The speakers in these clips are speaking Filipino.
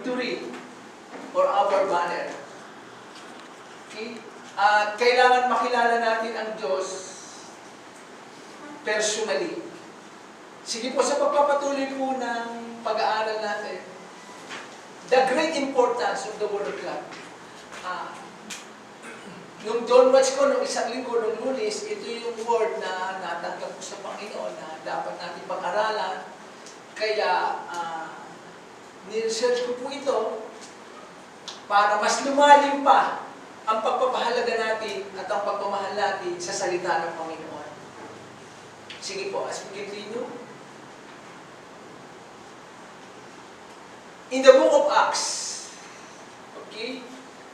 victory or our banner. Okay? At kailangan makilala natin ang Diyos personally. Sige po, sa pagpapatuloy po ng pag-aaral natin, the great importance of the Word of God. Nung downwards ko, nung isang linggo, nung Lunes, ito yung word na natanggap ko sa Panginoon na dapat natin pag-aralan. Kaya, niresearch ko po ito para mas lumalim pa ang pagpapahalaga natin at ang pagpamahal natin sa salita ng Panginoon. Sige po, as we continue. In the book of Acts, okay,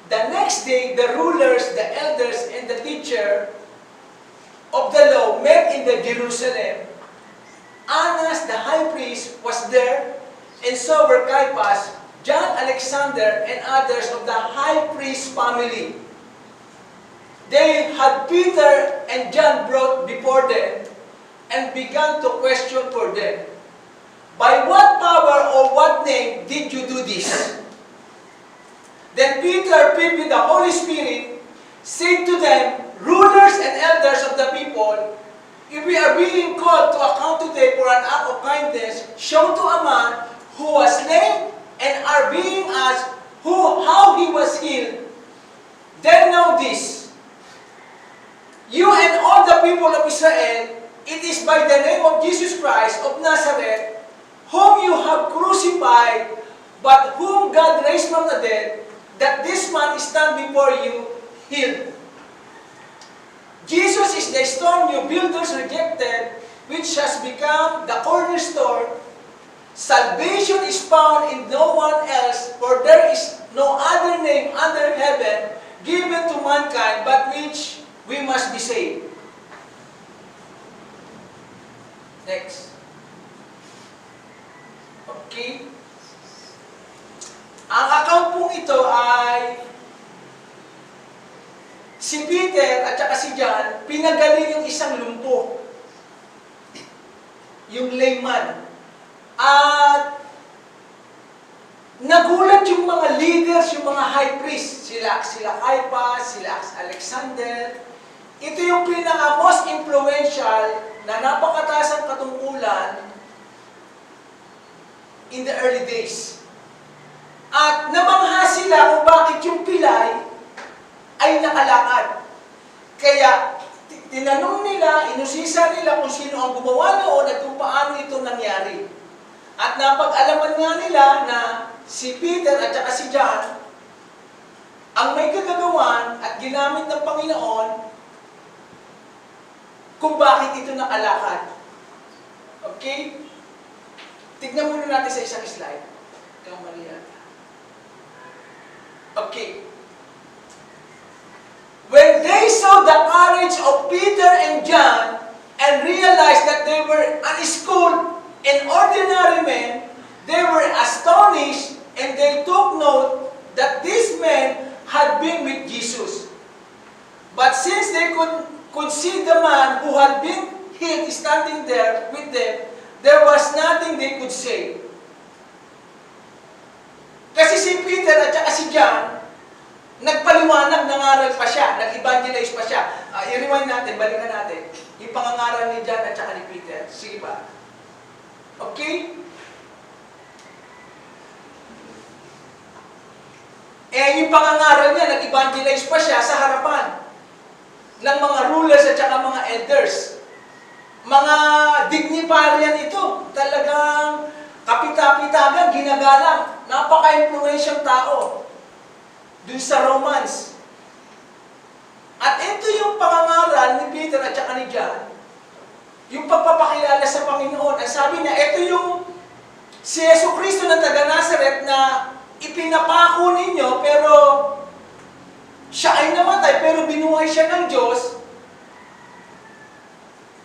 the next day, the rulers, the elders, and the teacher of the law met in the Jerusalem. Annas, the high priest, was there, and so were Caiaphas, John, Alexander, and others of the high priest family. They had Peter and John brought before them and began to question for them, "By what power or what name did you do this?" Then Peter, filled with the Holy Spirit, said to them, "Rulers and elders of the people, if we are being called to account today for an act of kindness shown to a man who was lame and are being asked how he was healed, then know this, you and all the people of Israel, it is by the name of Jesus Christ of Nazareth, whom you have crucified, but whom God raised from the dead, that this man stand before you healed. Jesus is the stone you builders rejected, which has become the cornerstone. Salvation is found in no one else, for there is no other name under heaven given to mankind but which we must be saved." Next. Okay. Ang account pong ito ay si Peter at saka si John, pinagaling yung isang lumpo. Yung layman. At nagulat yung mga leaders, yung mga high priest. Sila Caiaphas, sila Alexander. Ito yung pinaka-most influential na napakataas ang katungkulan in the early days. At namangha sila kung bakit yung pilay ay nakalakad. Kaya tinanong nila, inusisa nila kung sino ang gumawa noon at kung paano ito nangyari. At napag-alaman nga nila na si Peter at saka si John ang may kagagawan at ginamit ng Panginoon kung bakit ito nakalakad. Okay? Tignan muna natin sa isang slide. Kamali yata. Okay. When they saw the courage of Peter and John and realized that they were unschooled and ordinary men, they were astonished and they took note that these men had been with Jesus. But since they could see the man who had been healed standing there with them, there was nothing they could say. Kasi si Peter at saka si John, nagpaliwanag, nangaral pa siya, nag-evangelize pa siya. I-rewind natin, balikan natin. Yung pangangaral ni John at saka ni Peter. Sige ba? Okay? Yung pangangaral niya, nag-evangelize pa siya sa harapan ng mga rulers at saka mga elders. Mga dignitarian ito. Talagang kapita-pitagan, ginagalang. Napaka-influensyang tao dun sa Romans. At ito yung pangangaral ni Peter at saka ni John. Yung pagpapakilala sa Panginoon. Ang sabi niya, ito yung si Jesucristo ng taga-Nazareth na ipinapako ninyo, pero siya ay namatay, pero binuhay siya ng Diyos.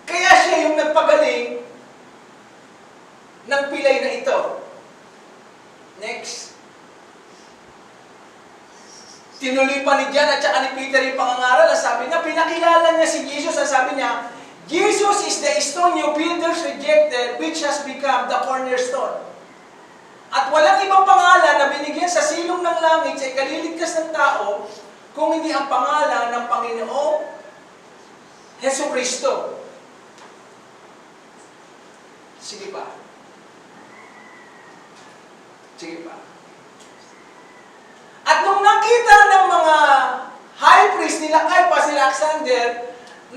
Kaya siya yung nagpagaling ng pilay na ito. Next. Tinuloy pa ni John at saka ni Peter yung pangangaral. Sabi niya, pinakilala niya si Jesus. Sabi niya, Jesus is the stone you builders rejected, which has become the cornerstone. At walang ibang pangalan na binigyan ikaliligtas ng tao kung hindi ang pangalan ng Panginoong Hesukristo. Sige pa. Sige pa. At nung nakita ng mga high priest nila Caiaphas, nila Alexander,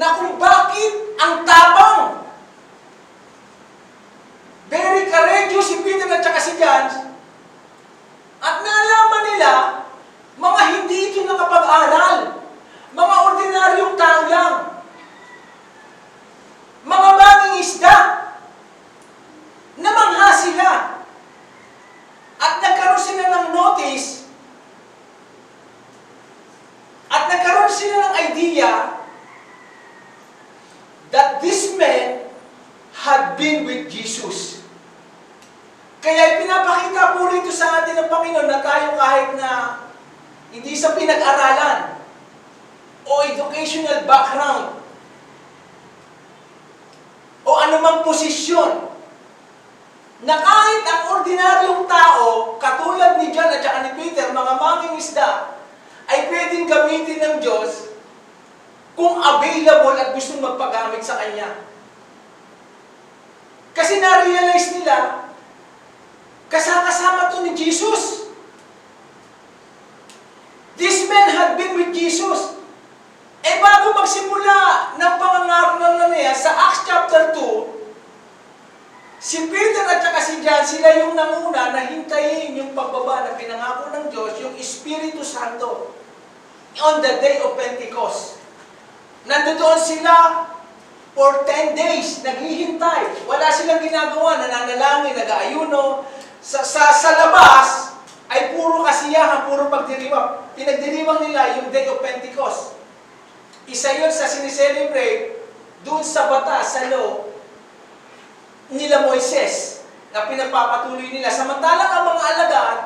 na kung bakit ang tapang, very courageous si Peter at saka si John, at nalaman nila, mga hindi ito nakapag-aral, mga ordinaryong tao lang, mga mangingisda, namangha sila, at nagkaroon sila ng notice, at nagkaroon sila ng idea that this man had been with Jesus. Kaya ipinapakita po rito sa atin ng Panginoon na tayo kahit na hindi sa pinag-aralan o educational background o anumang posisyon, na kahit ang ordinaryong tao, katulad ni John at saka ni Peter, mga mangingisda, ay pwedeng gamitin ng Diyos kung available at gustong magpagamit sa Kanya. Kasi na-realize nila, kasama to ni Jesus. This man had been with Jesus. Eh bago magsimula ng pangangaral ng Nanea, sa Acts chapter 2, si Peter at saka si John, sila yung nanguna na hintayin yung pagbaba na pinangako ng Diyos, yung Espiritu Santo, on the day of Pentecost. Nandoon sila for 10 days, naghihintay. Wala silang ginagawa, nananalangin, nag-aayuno. Sa labas, ay puro kasiyahan, puro pagdiriwang. Pinagdiriwang nila yung day of Pentecost. Isa yun sa sineselebrate doon sa batas, sa law, nila Moises, na pinapapatuloy nila. Samantalang ang mga alagad,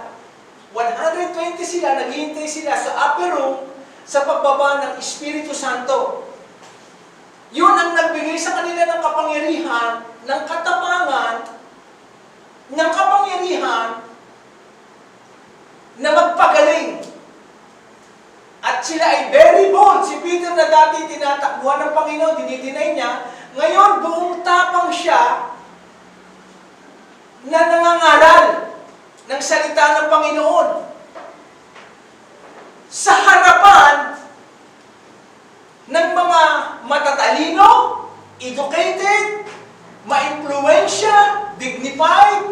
120 sila, naghihintay sila sa upper room sa pagbaba ng Espiritu Santo. Yun ang nagbigay sa kanila ng kapangyarihan, ng katapangan, ng kapangyarihan na magpagaling. At sila ay very bold. Si Peter na dati tinatakbuhan ng Panginoon, dinidinay niya, ngayon buong tapang siya na nangangaral ng salita ng Panginoon sa harapan ng mga matatalino, educated, ma-impluensya, dignified,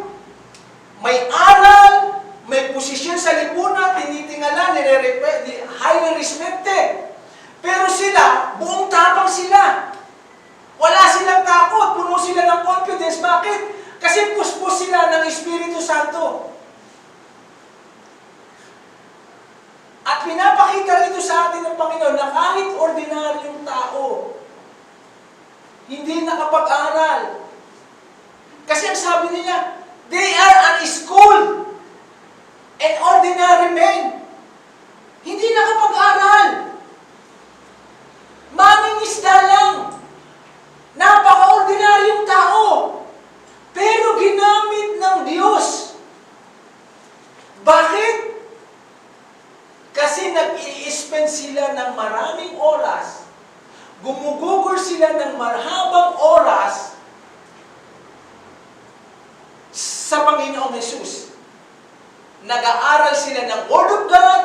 may aral, may posisyon sa lipunan, tinitingala, highly respected. Pero sila, buong tapang sila. Wala silang takot, puno sila ng confidence. Bakit? Kasi puspos sila ng Espiritu Santo. At pinapakita rito sa atin ng Panginoon na kahit ordinaryong tao, hindi nakapag-aral. Kasi ang sabi nila, they are unschooled and ordinary men. Hindi nakapag-aral. Mangingisda lang. Napaka-ordinaryong tao. Pero ginamit ng Diyos. Bakit? Kasi nag-i-spend sila ng maraming oras, gumugugol sila ng mahabang oras sa Panginoong Hesus. Nag-aaral sila ng Word of God,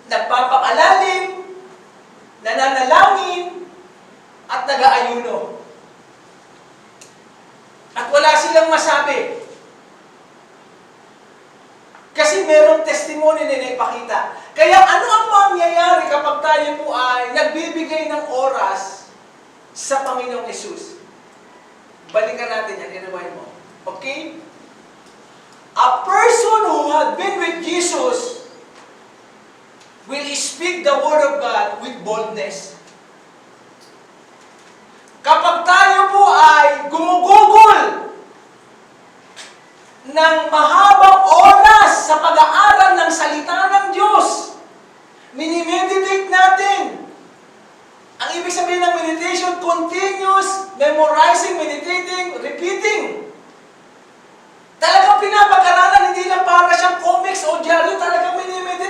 nagpapakalalim, nananalangin, at nag-aayuno. At wala silang masabi. Kasi merong testimony na naipakita. Kaya ano ang mangyayari kapag tayo po ay nagbibigay ng oras sa Panginoong Hesus? Balikan natin yan, i-rewind mo. Okay? A person who had been with Jesus will speak the Word of God with boldness. Kapag tayo po ay gumugugol ng mahabang oras sa pag-aaral ng salita ng Diyos, minimeditate natin. Ang ibig sabihin ng meditation, continuous, memorizing, meditating, repeating. Talagang pinapag-aralan, hindi lang para siyang comics o diaryo, talagang minimeditate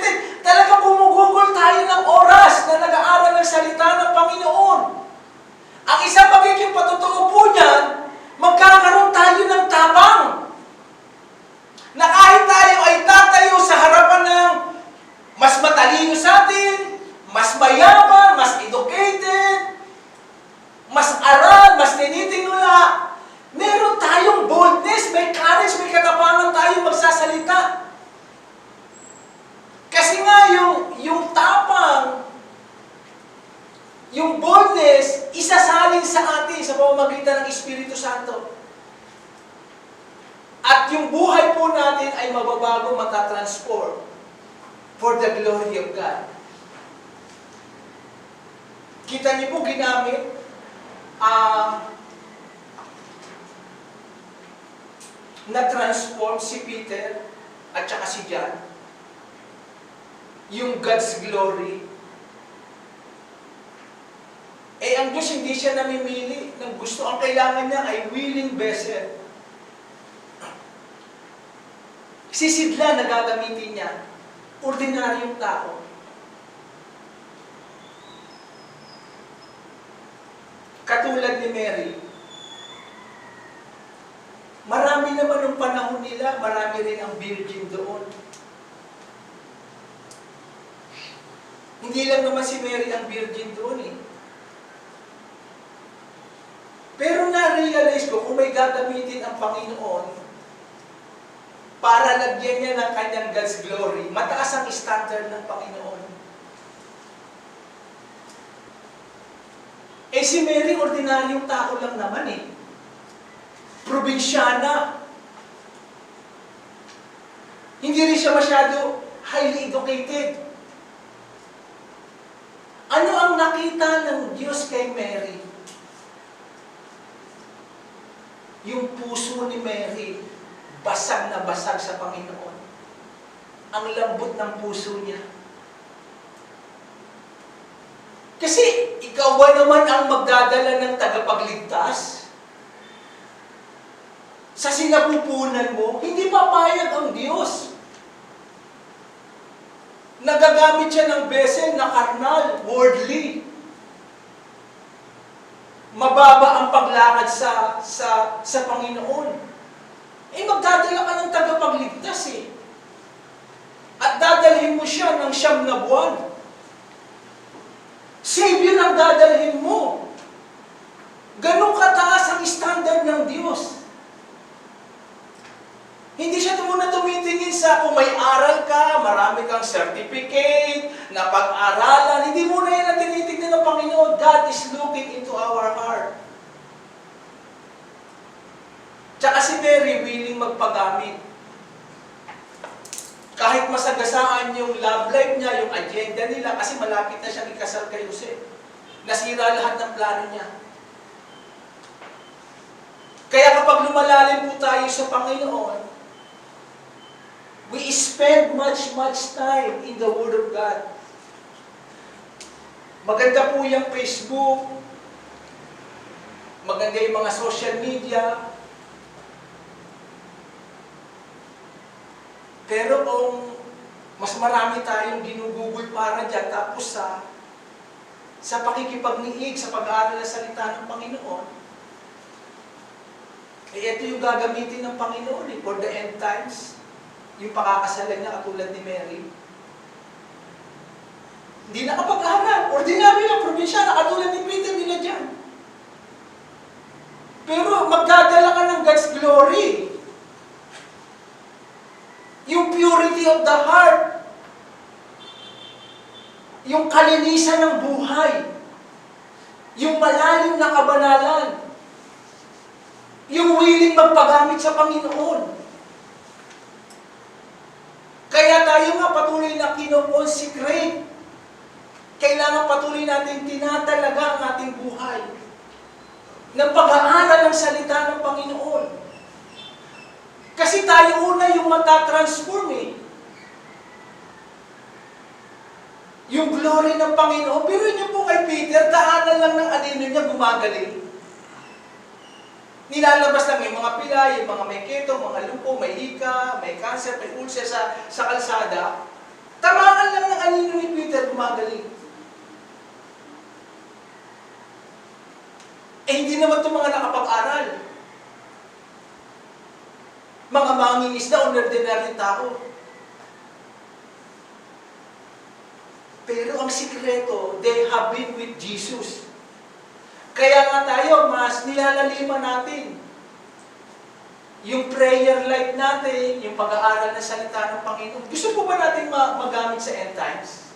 yung tapang, yung boldness, isasalin sa atin sa pamamagitan ng Espiritu Santo. At yung buhay po natin ay mababago, matatransform for the glory of God. Kita niyo po ginamit na-transform si Peter at saka si John. Yung God's glory. Ang Diyos hindi siya namimili ng gusto. Ang kailangan niya ay willing vessel. Si Sidla na gagamitin niya, ordinaryong tao. Katulad ni Mary. Marami naman ng panahon nila, marami rin ang virgin doon. Hindi lang naman si Mary ang virgin doon eh. Pero na-realize ko, kung may gagamitin ang Panginoon, para lagyan niya ng kanyang God's glory, mataas ang standard ng Panginoon. Si Mary, ordinaryong tao lang naman eh. Probinsyana. Hindi rin siya masyado highly educated. Ano ang nakita ng Diyos kay Mary? Yung puso ni Mary, basag na basag sa Panginoon. Ang lambot ng puso niya. Kasi, ikaw ba naman ang magdadala ng tagapagligtas? Sa sinapupunan mo, hindi papayag ang Diyos. Nagagamit siya ng vessel na karnal, worldly. Mababa ang paglakad sa Panginoon. Magdadala ka ng tagapagligtas eh. At dadalhin mo siya ng 9 na buwan. Savior ang dadalhin mo. Ganun kataas ang standard ng Diyos. Hindi siya muna tumitingin sa kung may aral ka, marami kang certificate, na pag-aralan. Hindi muna yan ang tinitignan ng Panginoon. God is looking into our heart. Tsaka si Mary willing magpagamit. Kahit masagasaan yung love life niya, yung agenda nila, kasi malapit na siyang ikasal kay Jose. Nasira lahat ng plano niya. Kaya kapag lumalalim po tayo sa Panginoon, we spend much time in the Word of God. Maganda po yung Facebook, maganda yung mga social media, pero kung mas marami tayong ginugugol para dyan, tapos sa pakikipagniig, sa pag-aaral ng salita ng Panginoon, ito yung gagamitin ng Panginoon for the end times. Yung pakakasalan niya katulad ni Mary. Hindi nakapag-aaral. Ordinary lang, probinsyana, katulad ni Peter nila dyan. Pero magdadala ka ng God's glory. Yung purity of the heart. Yung kalinisan ng buhay. Yung malalim na kabanalan. Yung willing magpagamit sa Panginoon. Kaya tayo nga patuloy na kinoconsecrate. Kailangan patuloy natin tinatalaga ang ating buhay ng pag-aaral ng salita ng Panginoon. Kasi tayo una yung matatransform eh. Yung glory ng Panginoon. Pero niyo po kay Peter, daanan lang ng anino niya gumagaling. Nilalabas lang yung mga pilay, yung mga may keto, mga lumpo, may hika, may cancer, may ulcer sa kalsada. Tamaan lang ng anino ni Peter gumagaling. Hindi naman itong mga nakapag-aral. Mga mangingisda, ordinaryong tao. Pero ang sikreto, they have been with Jesus. Kaya nga tayo, mas nilalaliman natin yung prayer life natin, yung pag-aaral ng salita ng Panginoon. Gusto po ba natin magamit sa end times?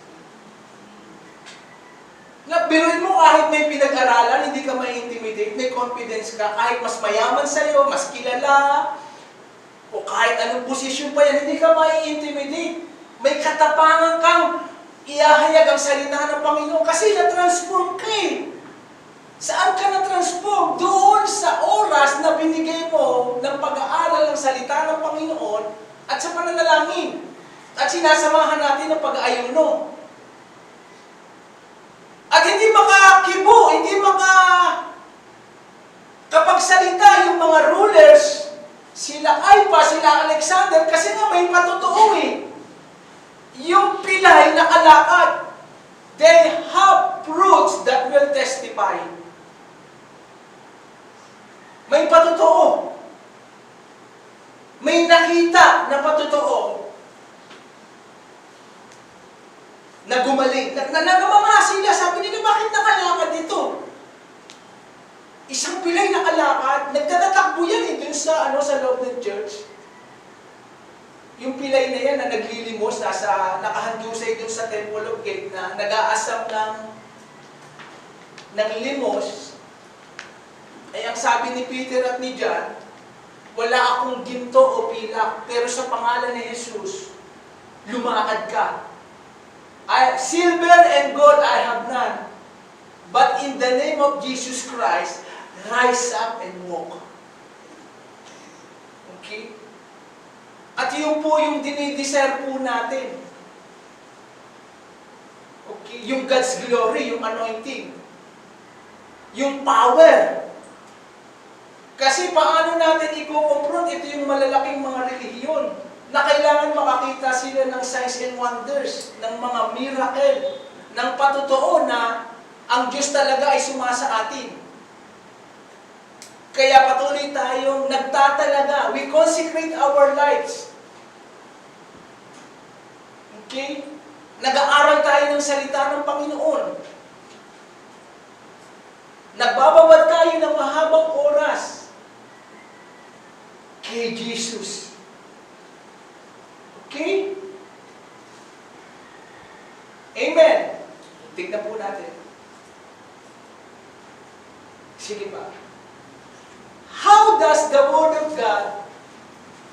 Na biruin mo kahit may pinag-aralan, hindi ka ma-intimidate, may confidence ka, kahit mas mayaman sa'yo, mas kilala, o kahit anong posisyon pa yan, hindi ka ma-intimidate. May katapangan kang iahayag ang salita ng Panginoon kasi na-transform ka eh. Saan ka na-transform? Doon sa oras na binigay mo ng pag-aaral ng salita ng Panginoon at sa pananalangin. At sinasamahan natin ng pag-aayuno. At hindi makakibo, hindi kapagsalita yung mga rulers, sila Caiaphas, sila Alexander, kasi nga may patotoo eh. Yung pilay na kalakad, they have fruits that will testify. May patotoo. May nakita na patotoo. Na gumaling. Namamaha sila. Sabi nila, bakit nakalakad dito? Isang pilay nakalakad. Nagtatatakbo yan dun sa loob ng church. Yung pilay na yan na naglilimos, nakahandusay dun sa Temple of Gate na nag-aasam ng limos, ay ang sabi ni Peter at ni John, wala akong ginto o pilak, pero sa pangalan ni Jesus, lumakad ka. Silver and gold I have none, but in the name of Jesus Christ, rise up and walk. Okay? At yun po yung dinidesire po natin. Okay? Yung God's glory, yung anointing. Yung power. Kasi paano natin i-confront? Ito yung malalaking mga relihiyon na kailangan makakita sila ng signs and wonders, ng mga miracle, ng patotoo na ang Diyos talaga ay sumasa atin. Kaya patuloy tayong nagtatalaga. We consecrate our lives. Okay? Nag-aaral tayo ng salita ng Panginoon. Nagbababad tayo ng mahabang oras kay Jesus. Okay? Amen. Tignan po natin. Sige pa. How does the Word of God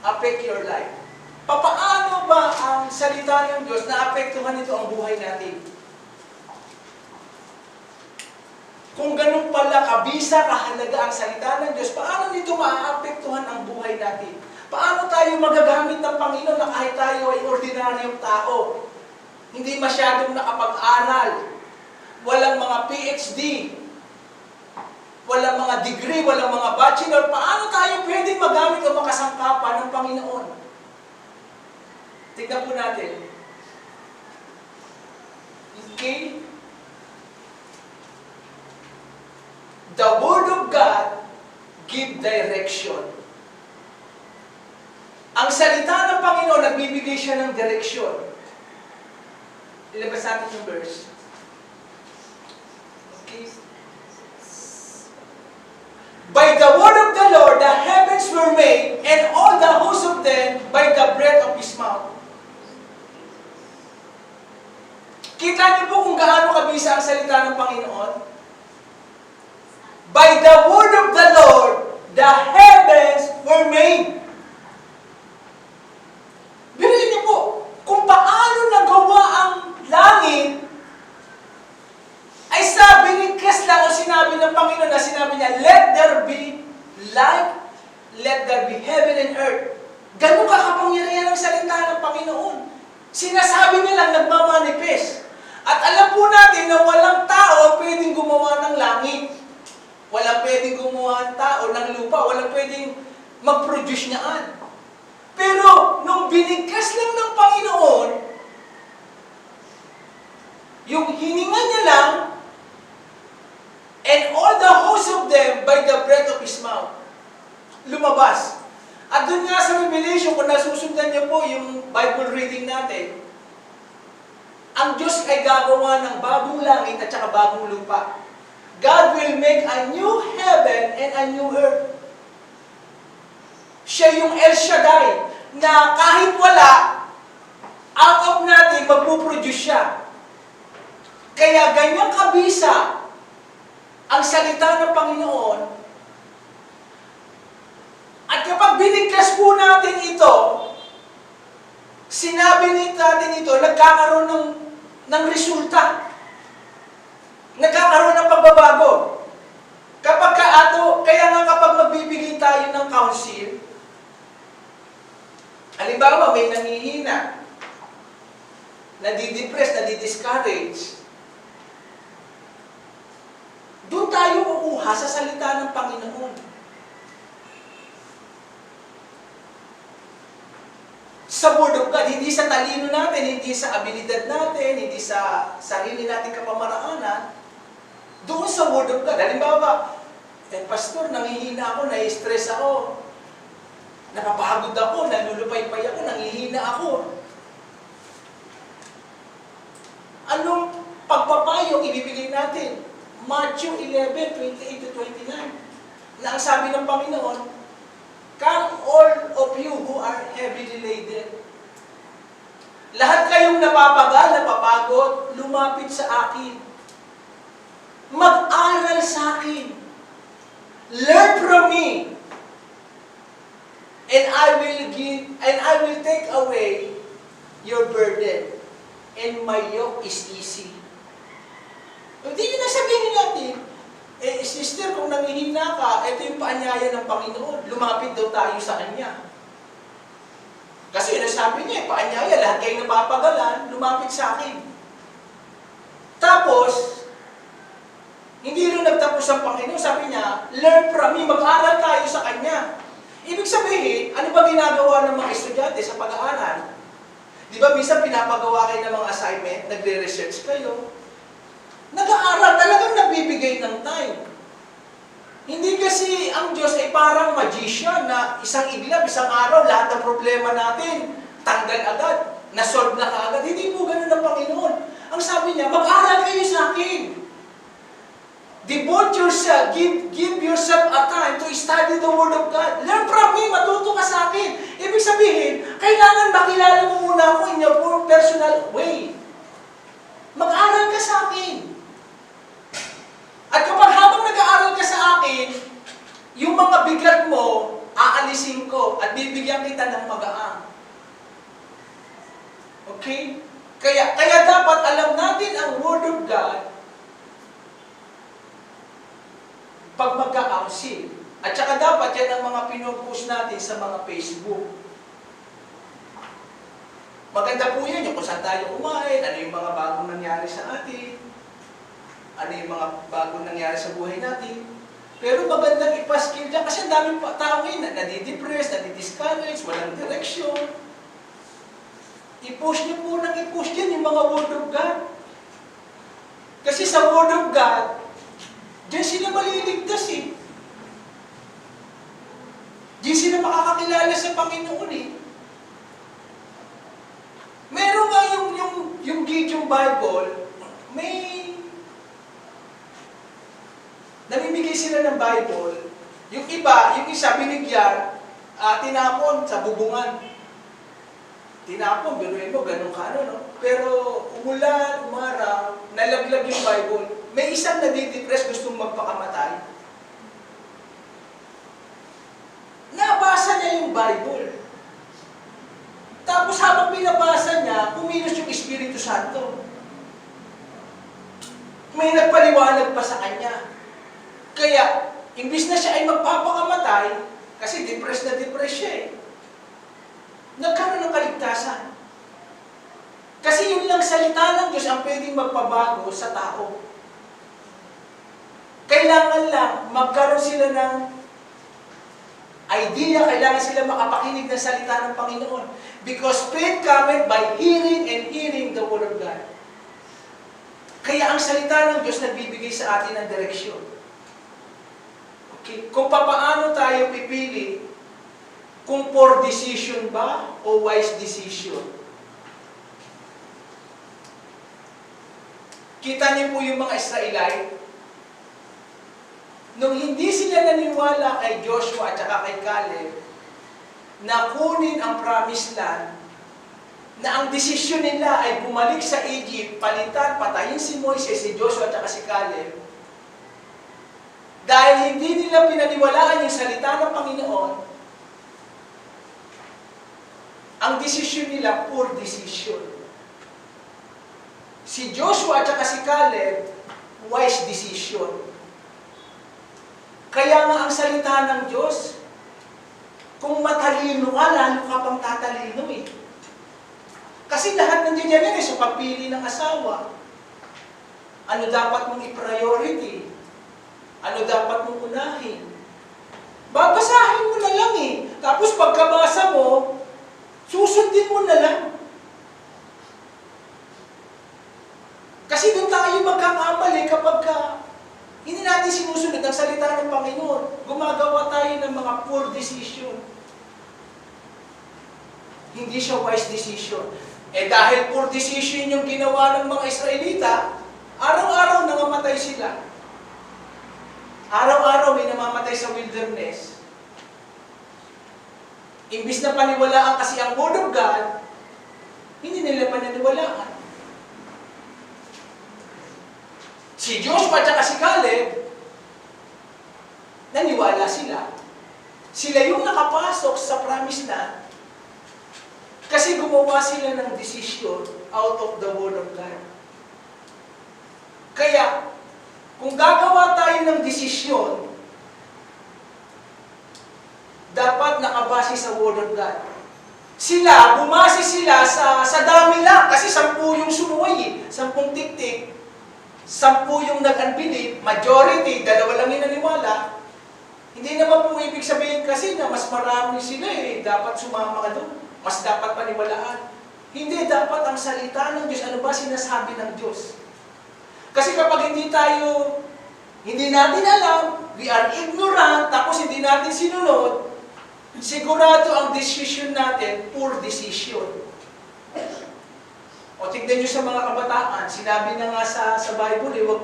affect your life? Papaano ba ang salita ng Diyos na apektuhan nito ang buhay natin? Kung ganun pala kabisa, kahalaga ang salita ng Diyos, paano nito maaapektuhan ang buhay natin? Paano tayo magagamit ng Panginoon na kahit tayo ay ordinaryong tao? Hindi masyadong nakapag-aral. Walang mga PhD. Walang mga degree, walang mga bachelor. Paano tayo pwedeng magamit o makasangkapan ng Panginoon? Tignan po natin. Okay? The Word of God give direction. Ang salita ng Panginoon, nagbibigay siya ng direksyon. Ilabas natin yung verse. Okay. By the word of the Lord, the heavens were made, and all the hosts of them by the breath of His mouth. Kita niyo po kung gaano kabisa ang salita ng Panginoon? By the word of the Lord, the heavens were made. Biruin niyo po, kung paano nagawa ang langit, ay sabi ni Chris lang o sinabi ng Panginoon na sinabi niya, let there be light, let there be heaven and earth. Ganun kakapangyarihan ang salita ng Panginoon. Sinasabi niya lang, nagmamanifest. At alam po natin na walang tao ang pwedeng gumawa ng langit. Walang pwedeng gumawa ng tao ng lupa. Walang pwedeng mag-produce niyaan. Pero, nung binigkas lang ng Panginoon, yung hininga niya lang, and all the hosts of them by the breath of His mouth, lumabas. At doon nga sa Revelation, kung nasusundan niyo po yung Bible reading natin, ang Diyos ay gagawa ng bagong langit at saka bagong lupa. God will make a new heaven and a new earth. Siya yung El Shaddai, na kahit wala, out of nothing, magpuproduce siya. Kaya ganyang kabisa ang salita ng Panginoon. At kapag binigkas po natin ito, sinabi natin ito, nagkakaroon ng resulta. Nagkakaroon ng pagbabago. Kaya nga kapag magbibigay tayo ng counsel, halimbawa may nangihina, nadidepress, nadidiscourage, doon tayo kukuha sa salita ng Panginoon. Sa Word of God, hindi sa talino natin, hindi sa abilidad natin, hindi sa sarili nating kapamaraanan, doon sa Word of God. Halimbawa, pastor, nangihina ako, nai-stress ako, napapagod ako, nalulupay-pay ako, nangihina ako. Anong pagpapayong ibibigay natin? Matthew 11:28-29. Na ang sabi ng Panginoon, "Come all of you who are heavily laden." Lahat kayong napapagal, napapagod, lumapit sa akin. Mag-aral sa akin. Learn from me. And I will take away your burden. And my yoke is easy. Hindi nyo na sabihin natin, sister, kung nangihina ka, ito yung paanyaya ng Panginoon. Lumapit daw tayo sa Kanya. Kasi nasabi niya, paanyaya, lahat kayong napapagalan, lumapit sa akin. Tapos, hindi rin nagtapos ang Panginoon. Sabi niya, learn from me, mag-aral tayo sa Kanya. Ibig sabihin, ano ba ginagawa ng mga estudyante sa pag-aaral? Di ba, minsan pinapagawa kayo ng mga assignment, nagre-research kayo, nag-aaral, talagang nagbibigay ng time. Hindi kasi ang Diyos ay parang magician na isang iglap, isang araw, lahat ng problema natin, tanggal agad, nasolve na kaagad. Hindi po ganun ang Panginoon. Ang sabi niya, mag-aral kayo sa akin. Devote yourself, give yourself a time to study the Word of God. Learn from me, matuto ka sa akin. Ibig sabihin, kailangan makilala mo muna ako in your personal way. Mag-aral ka sa akin. At kapag habang nag-aaral ka sa akin, yung mga bigat mo, aalisin ko at bibigyan kita ng magaan. Okay? Kaya dapat alam natin ang Word of God pag magka-counsel. At saka dapat yan ang mga pinupost natin sa mga Facebook. Maganda po yan yung kung saan tayo kumain, ano yung mga bagong nangyari sa atin, ano yung mga bagong nangyari sa buhay natin. Pero magandang ipaskill dyan kasi ang daming tao ngayon na nadidepress, nadidiscourage, walang direksyon. I-push niyo po nang i-push yan yung mga Word of God. Kasi sa Word of God, diyan sila maliligtas eh. Diyan sila makakakilala sa Panginoon eh. Meron nga yung Gideon Bible, may namimigay sila ng Bible. Yung isa binigyan, tinapon sa bubungan. Tinapon, biruin mo, ganun ka, no? Pero umulan, umaraw, nalaglag yung Bible. May isang nadidepress, gustong magpakamatay. Nabasa niya yung Bible. Tapos habang binabasa niya, kumilos yung Espiritu Santo. May nagpaliwanag pa sa kanya. Kaya, imbis na siya ay magpapakamatay, kasi depressed siya eh, nagkaroon ng kaligtasan. Kasi yun lang salita ng Diyos ang pwedeng magpabago sa tao. Kailangan lang magkaroon sila ng idea, kailangan sila makapakinig ng salita ng Panginoon. Because faith cometh by hearing and hearing the Word of God. Kaya ang salita ng Diyos nagbibigay sa atin ng direksyon. Okay. Kung paano tayo pipili, kung poor decision ba o wise decision. Kita niyo po yung mga Israelite, nung hindi sila naniwala kay Joshua at saka kay Caleb na kunin ang promised land, na ang desisyon nila ay bumalik sa Egypt, palitan, patayin si Moises, si Joshua at si Caleb, dahil hindi nila pinaniwalaan yung salita ng Panginoon, ang desisyon nila, poor decision. Si Joshua at si Caleb, wise decision. Kaya nga ang salita ng Diyos, kung matalino ka, lalo ka pang tatalino eh. Kasi lahat nandiyan yan sa pagpili ng asawa. Ano dapat mong i-priority? Ano dapat mong unahin? Babasahin mo na lang eh. Tapos pagkabasa mo, susundin mo na lang. Kasi doon tayo magkakamali kapag hindi natin sinusunod ang salita ng Panginoon. Gumagawa tayo ng mga poor decision. Hindi siya wise decision. Dahil poor decision yung ginawa ng mga Israelita, araw-araw nangamatay sila. Araw-araw may namamatay sa wilderness. Imbis na paniwalaan kasi ang Word of God, hindi nila pananiwalaan. Si Joshua at si Caleb, naniwala sila. Sila yung nakapasok sa promised land kasi gumawa sila ng decision out of the Word of God. Kaya, kung gagawa tayo ng desisyon, dapat nakabase sa Word of God. Bumase sila sa dami lang, kasi 10 yung sumuway, 10 tiktik, 10 yung nag-unbelieve, majority, 2 lang yung naniwala. Hindi naman po ibig sabihin kasi na mas marami sila dapat sumama ka doon. Mas dapat paniwalaan. Hindi, dapat ang salita ng Diyos, ano ba sinasabi ng Diyos? Kasi kapag hindi natin alam, we are ignorant, tapos hindi natin sinunod, sigurado ang decision natin, poor decision. O tignan nyo sa mga kabataan, sinabi na nga sa Bible, huwag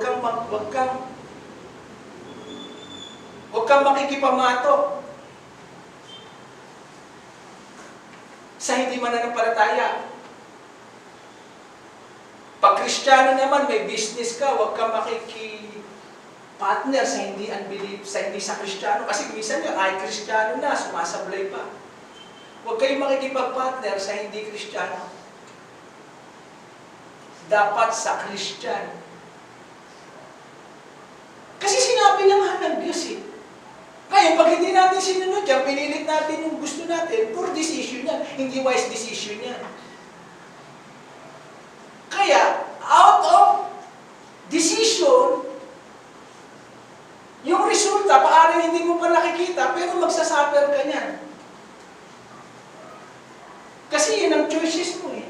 kang makikipamato sa hindi mananampalataya. Pag Kristiyano naman, may business ka, huwag kang makiki-partner sa hindi unbelief, sa hindi sa Kristiyano. Kasi minsan nga, ay Kristiyano na, sumasablay pa. Huwag kayong makikipag-partner sa hindi Kristiyano. Dapat sa Kristiyano. Kasi sinabi na nga ng Diyos eh. Kaya pag hindi natin sinunod yan, pinilit natin yung gusto natin, poor decision yan, hindi wise decision yan. Kaya, out of decision, yung resulta, paano hindi mo pa nakikita, pero magsasuffer ka niyan. Kasi yun ang choices mo eh.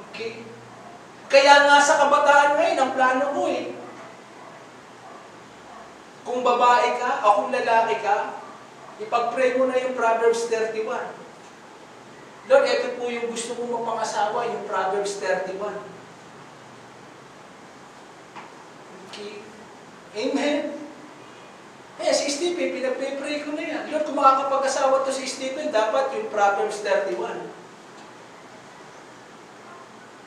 Okay? Kaya nga sa kabataan ngayon, ang plano ko eh, kung babae ka o kung lalaki ka, ipag-pray mo na yung Proverbs 31. Lord, ito po yung gusto kong mapangasawa, yung Proverbs 31. Okay. Amen. Kaya si Stephen, pinag-pray ko na yan. Lord, kung makakapag-asawa to si Stephen, dapat yung Proverbs 31.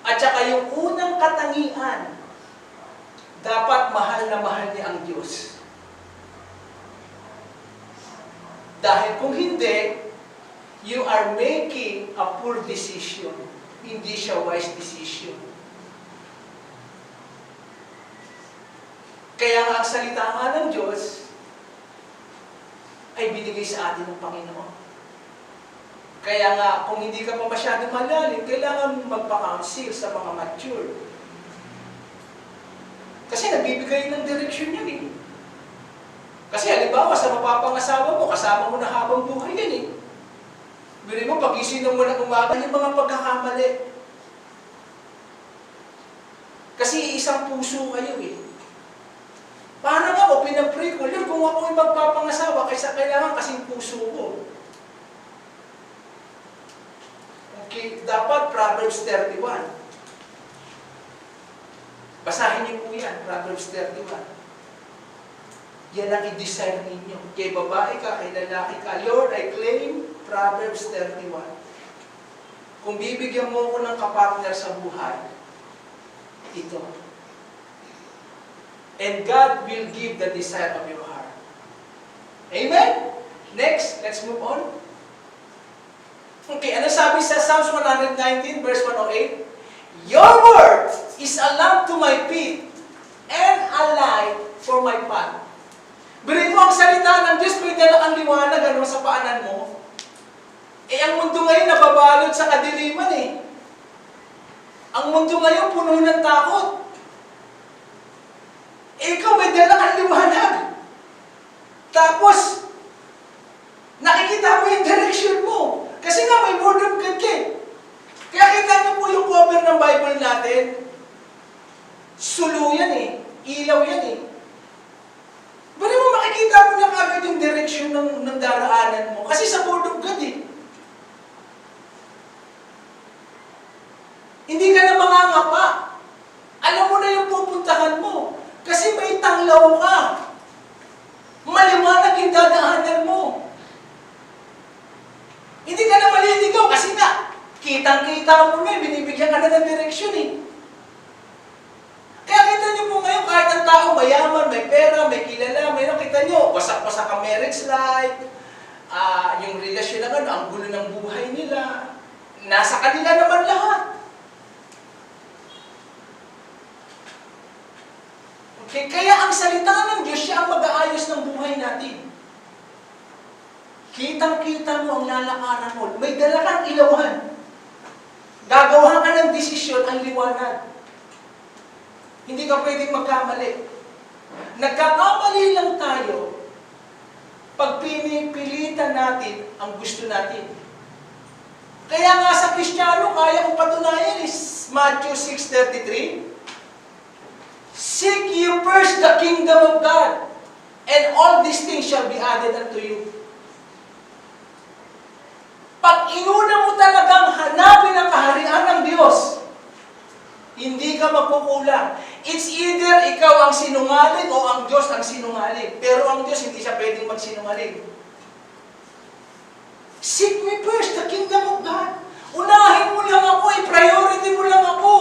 At saka yung unang katangian, dapat mahal na mahal niya ang Diyos. Dahil kung hindi, you are making a poor decision. Hindi siya wise decision. Kaya nga ang salita nga ng Diyos ay binigay sa atin ng Panginoon. Kaya nga, kung hindi ka pa masyadong malalim, kailangan magpa-counsel sa mga mature. Kasi nagbibigay ng direksyon yan eh. Kasi halimbawa, sa mapapangasawa mo, kasama mo na habang buhay yan eh. Bili mo, pagising mo na umaga, yung mga pagkakamali. Kasi isang puso kayo eh. Parang ako, pinag-pray ko, Lord, kung ako yung magpapangasawa, kailangan kasing puso ko. Okay, dapat Proverbs 31. Basahin niyo po yan, Proverbs 31. Yan ang i-desire ninyo. Kay babae ka, kay lalaki ka. Lord, I claim Proverbs 31. kung bibigyan mo ko ng kapartner sa buhay, ito. And God will give the desire of your heart. Amen? Next, let's move on. Okay, ano sabi sa Psalms 119, verse 108? Your word is a lamp to my feet and a light for my path. Birin mo ang salita ng Diyos, may dala ang liwanag sa paanan mo. Eh, ang mundo ngayon nababalot sa kadiliman eh. Ang mundo ngayon puno ng takot. Eh, ikaw may dala ang liwanag. Tapos, nakikita mo yung direction mo. Kasi nga may word of God ka. Kaya kita niyo po yung cover ng Bible natin. Sulu yan eh. Ilaw yan eh. Bali mo makikita mo na kagad yung direction ng daraanan mo. Kasi sa word of God eh. Hindi ka na mangangapa. Alam mo na yung pupuntahan mo. Kasi may tanglaw ka. Maliwanag yung dadaanan mo. Hindi ka na maliligaw kasi nga, kitang-kita mo na, binibigyan ka na ng direksyon eh. Kaya kita niyo po ngayon, kahit ang tao mayaman, may pera, may kilala, may nakita niyo, wasak-wasak ang marriage life, yung relasyon na gano'n, ang gulo ng buhay nila, nasa kanila naman lahat. Okay, kaya ang salita ng Diyos, siya ang mag-aayos ng buhay natin. Kitang-kita mo ang lalakaran mo. May dala kang ilawan. Gagawa ka ng desisyon ang liwanag. Hindi ka pwedeng magkamali. Nagkakamali lang tayo pag pinipilitan natin ang gusto natin. Kaya nga sa Kristiyano, kaya kong patunayan is Matthew 6:33. Seek ye first the kingdom of God, and all these things shall be added unto you. Pag inuna mo talagang hanapin ang kaharian ng Diyos, hindi ka magkukulang. It's either ikaw ang sinungaling o ang Diyos ang sinungaling. Pero ang Diyos hindi siya pwedeng magsinungaling. Seek me first the kingdom of God. Unahin mo lang ako, i-priority mo lang ako.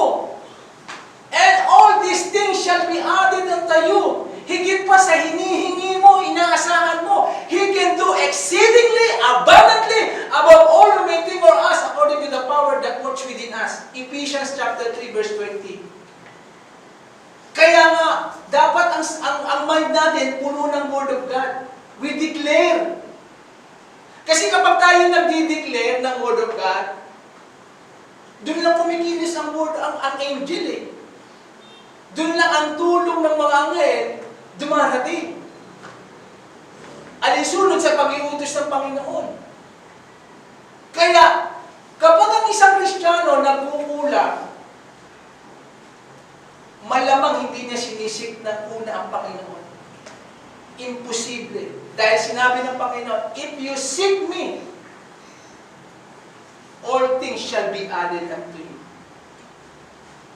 And all these things shall be added unto you. Higit pa sa hinihingi mo, inaasahan mo, He can do exceedingly, abundantly, above all you may think or ask, according to the power that works within us. Ephesians chapter 3, verse 20. Kaya nga, dapat ang mind natin puno ng Word of God. We declare. Kasi kapag tayo nagdi-declare ng Word of God, doon lang kumikinis ang Word, ang angel eh. Doon lang ang tulong ng mga anghel dumarating. Alinsunod sa pag-iutos ng Panginoon. Kaya, kapag ang isang Kristiyano nagkukulang, malamang hindi niya sinisik ng una ang Panginoon. Imposible. Dahil sinabi ng Panginoon, if you seek me, all things shall be added unto you.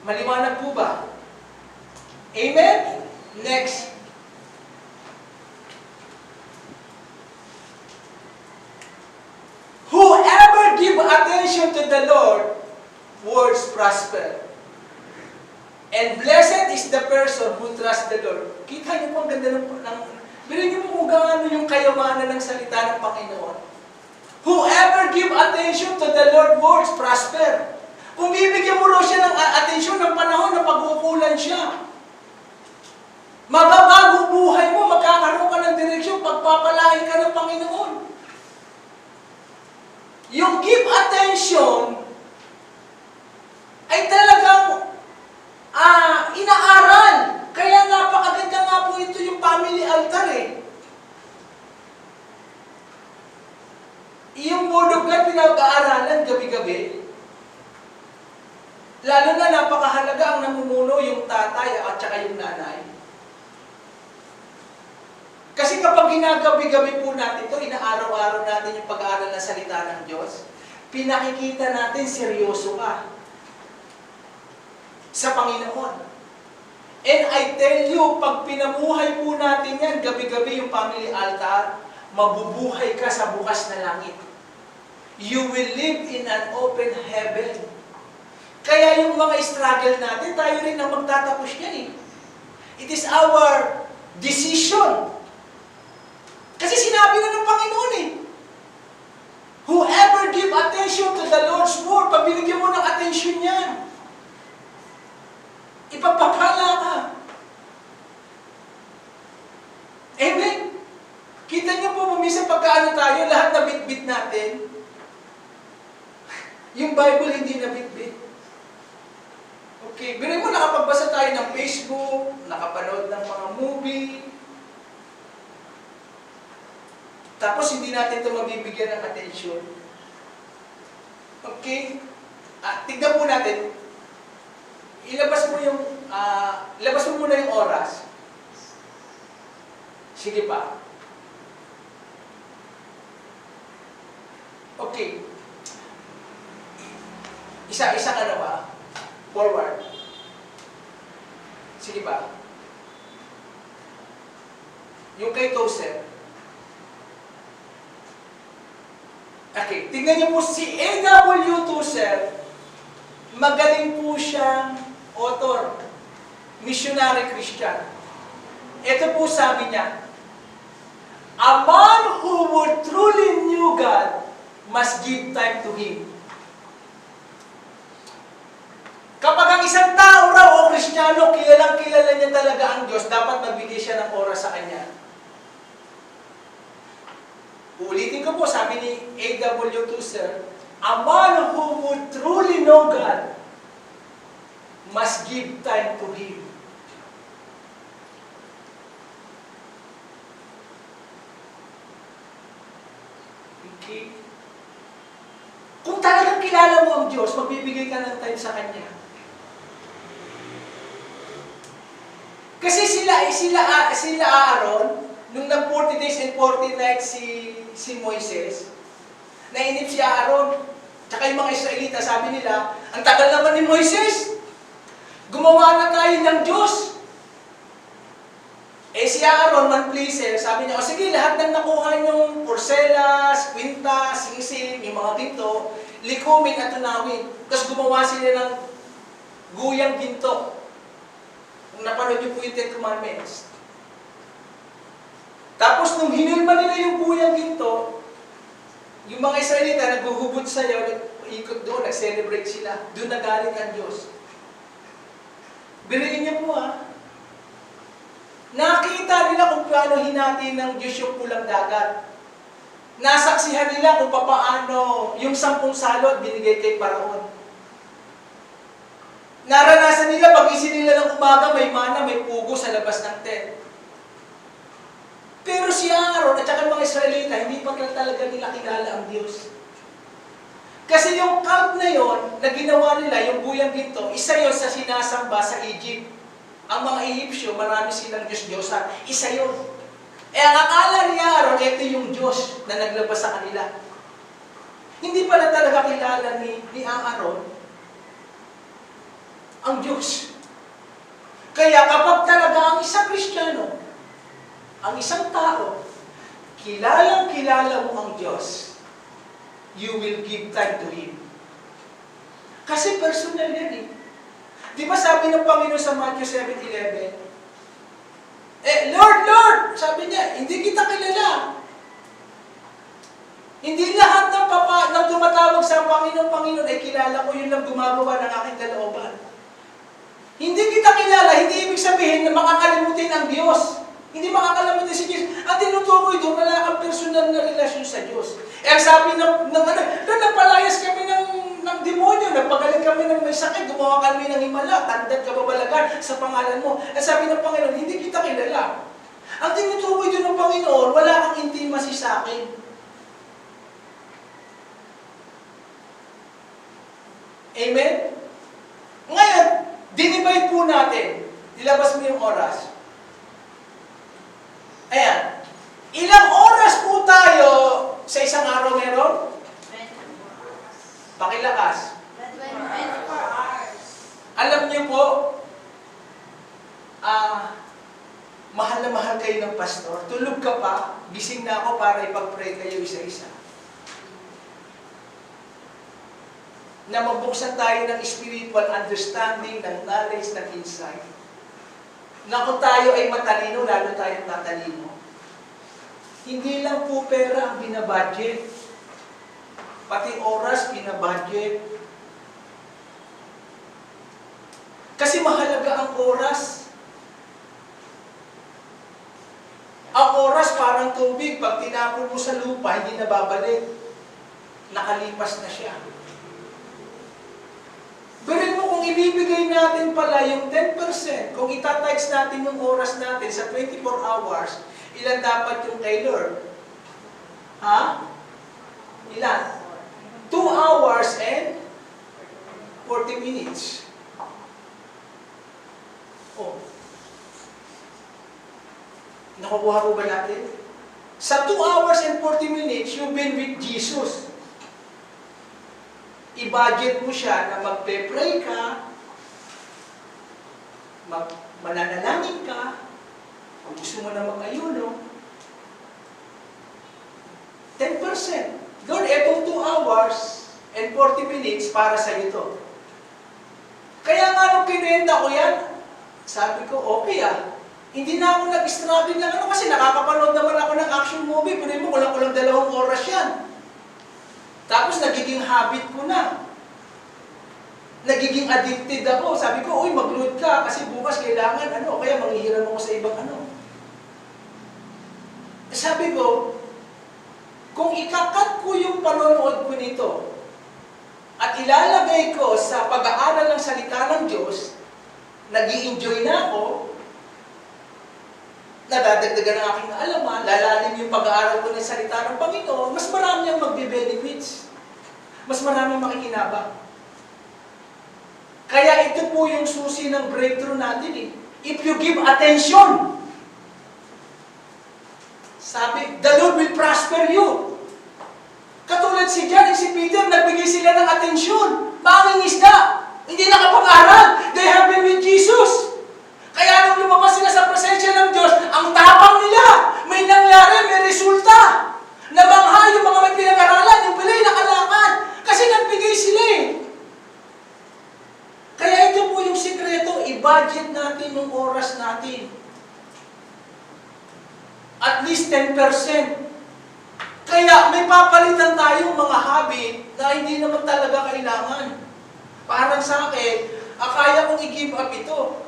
Maliwanag po ba? Amen? Next. Whoever give attention to the Lord, words prosper. And blessed is the person who trusts the Lord. Kita niyo po ang ganda ng bilhin niyo po kung gaano yung kayamanan ng salita ng Panginoon. Whoever give attention to the Lord, words prosper. Kung bibigyan mo raw siya ng atensyon ng panahon na pag-uukulan siya, mababago buhay mo, magkakaroon ka ng direksyon, pagpapalain ka ng Panginoon. Yung give attention ay talagang inaaral. Kaya napakaganda nga po ito yung family altar eh. Yung Word of God pinag-aaralan gabi-gabi. Lalo na napakahalaga ang namumuno yung tatay at saka yung nanay. Kasi kapag ginagabi-gabi po natin ito, inaaraw-araw natin yung pag-aaral ng salita ng Diyos, pinakikita natin seryoso ka sa Panginoon. And I tell you, pag pinamuhay po natin yan, gabi-gabi yung family altar, mabubuhay ka sa bukas na langit. you will live in an open heaven. Kaya yung mga struggle natin, tayo rin ang magtatapos yan eh. It is our decision. Kasi sinabi na ng Panginoon eh, whoever give attention to the Lord's word, pag binigyan mo ng attention yan, ipagpapala ka. Amen? Kita niyo po, minsan pagkaano tayo, lahat na bit-bit natin, yung Bible hindi na bit-bit. Okay, birin mo, nakapagbasa tayo ng Facebook, nakapanood ng mga movie, tapos hindi natin ito mabibigyan ng atensyon. Okay? Tignan po natin, ilabas mo muna yung oras. Sige pa. Okay. Isa ka na ba? Forward. Sige ba? Yung kay Tozer. Okay, tingnan niyo po si A.W. Tozer. Magaling po siyang author. Missionary Christian. Ito po sabi niya, a man who would truly knew God must give time to Him. Kapag ang isang tao raw o Kristiyano, kilalang-kilala niya talaga ang Diyos, dapat magbigay siya ng oras sa Kanya. Uulitin ko po, sabi ni A.W. Tozer, a man who would truly know God must give time to Him. Okay? Kung talagang kilala mo ang Diyos, magbibigay ka ng time sa Kanya. Kasi sila Aaron, nung nag 40 days and 40 nights si Moises, nainip si Aaron, tsaka yung mga Israelita, sabi nila, ang tagal naman ni Moises, gumawa na tayo ng Diyos. Si Aaron, man pleaser, sabi niya, o sige, lahat ng nakuha niyong porcelas, kwintas, singsing, yung mga ginto, likumin at tunawin. Tapos gumawa sila ng guyang ginto. Kung napanood niyo po yung Ten Commandments. Tapos nung hinulma nila yung guyang ginto, yung mga Israelita naghuhubot sayaw, ikot doon, nag-celebrate sila. Doon nagalit ang Diyos. Biriin niya po nakita nila kung paano hinati ng Diyos yung pulang dagat. Nasaksihan nila kung paano yung 10 salot binigay kay Paraon. Naranasan nila, pag-isin nila ng umaga, may mana, may pugo sa labas ng tent. Pero si Aaron at saka mga Israelita, hindi pa talaga nila kilala ang Diyos. Kasi yung camp na yon, na ginawa nila, yung guyang ginto, isa yon sa sinasamba sa Egypt. Ang mga Egyptyo, marami silang Diyos-Diyosan. Isa yun. Ang akala ni Aaron, ito yung Diyos na naglabas sa kanila. Hindi pala talaga kilala ni Aaron ang Diyos. Kaya kapag talaga ang isang Kristiyano, ang isang tao, kilalang-kilala mo ang Diyos, you will give time to Him. Kasi personal yan eh. Di ba sabi ng Panginoon sa Matthew 7:11, Lord, Lord! Sabi niya, hindi kita kilala. Hindi lahat ng tumatawag sa Panginoon, Panginoon, ay kilala ko, yun lang gumagawa ng aking kalooban. Hindi kita kilala, hindi ibig sabihin na makakalimutin ang Diyos. Hindi makakalimutin si Diyos. Ang tinutukoy doon, wala kang personal na relasyon sa Diyos. Ang sabi ng napalayas kami ng demonyo, nagpagaling kami ng may sakit, gumawa kami ng himala, tandad kababalagan sa pangalan mo. Ang sabi ng Panginoon, hindi kita kilala. Ang tinutukoy doon ng Panginoon, wala kang intimacy sa akin. Amen? Ngayon, dinivide po natin. Ilabas mo yung oras. Ayan. Ilang oras po tayo sa isang araw meron? 24. Pakilakas. 24 hours. Alam niyo po, mahal na mahal kayo ng pastor. Tulog ka pa, gising na ako para ipag-pray kayo isa-isa. na mabuksan tayo ng spiritual understanding, ng knowledge, ng insight. Na kung tayo ay matalino, lalo tayong tatalino. Hindi lang po pera ang binabudget. Pati oras, binabudget. Kasi mahalaga ang oras. Ang oras parang tubig. Pag tinapon mo sa lupa, hindi na babalik. Nakalipas na siya. Pero mo kung ibibigay natin pala yung 10%, kung itatimes natin yung oras natin sa 24 hours, ilan dapat yung kay Lord? Ha? Ilan? 2 hours and 40 minutes. Oh. Nakukuha ko ba natin? Sa 2 hours and 40 minutes, you've been with Jesus. I-budget mo siya na magpe-pray ka, mananalangin ka, kung gusto mo na mag-ayuno, 10%. Lord, etong 2 hours and 40 minutes para sa ito. Kaya nga nung kinenta ko yan, sabi ko, okay hindi na ako nag-struggle ng kasi nakakapanood naman ako ng action movie, pero mo kulang-kulang 2 oras yan. Tapos nagiging habit ko na. Nagiging addicted ako. Sabi ko, uy, mag-load ka kasi bukas kailangan kaya manghihiram ako sa ibang Sabi ko, kung ikakat ko yung panonood ko nito at ilalagay ko sa pag-aaral ng salita ng Diyos, nag-i-enjoy na ako, nadadagdagan ang aking kaalaman, lalalim yung pag-aaral ko ng salita ng Panginoon, mas marami ang magbe-benefits. Mas marami makikinabang. Kaya ito po yung susi ng breakthrough natin If you give attention, sabi, the Lord will prosper you. Katulad si John at si Peter, nagbigay sila ng atensyon. Manging isda, hindi nakapag-aral. They have been with Jesus. Kaya nung lumabas sila sa presensya ng Diyos, ang tapang nila, may nangyari, may resulta. Nabangha yung mga may pinag-aralan, yung pilay nakalakad. Kasi nagbigay sila Kaya ito po yung sikreto, i-budget natin yung oras natin. At least 10%. Kaya may papalitan tayong mga habit na hindi naman talaga kailangan. Parang sa akin, kaya kong i-give up ito.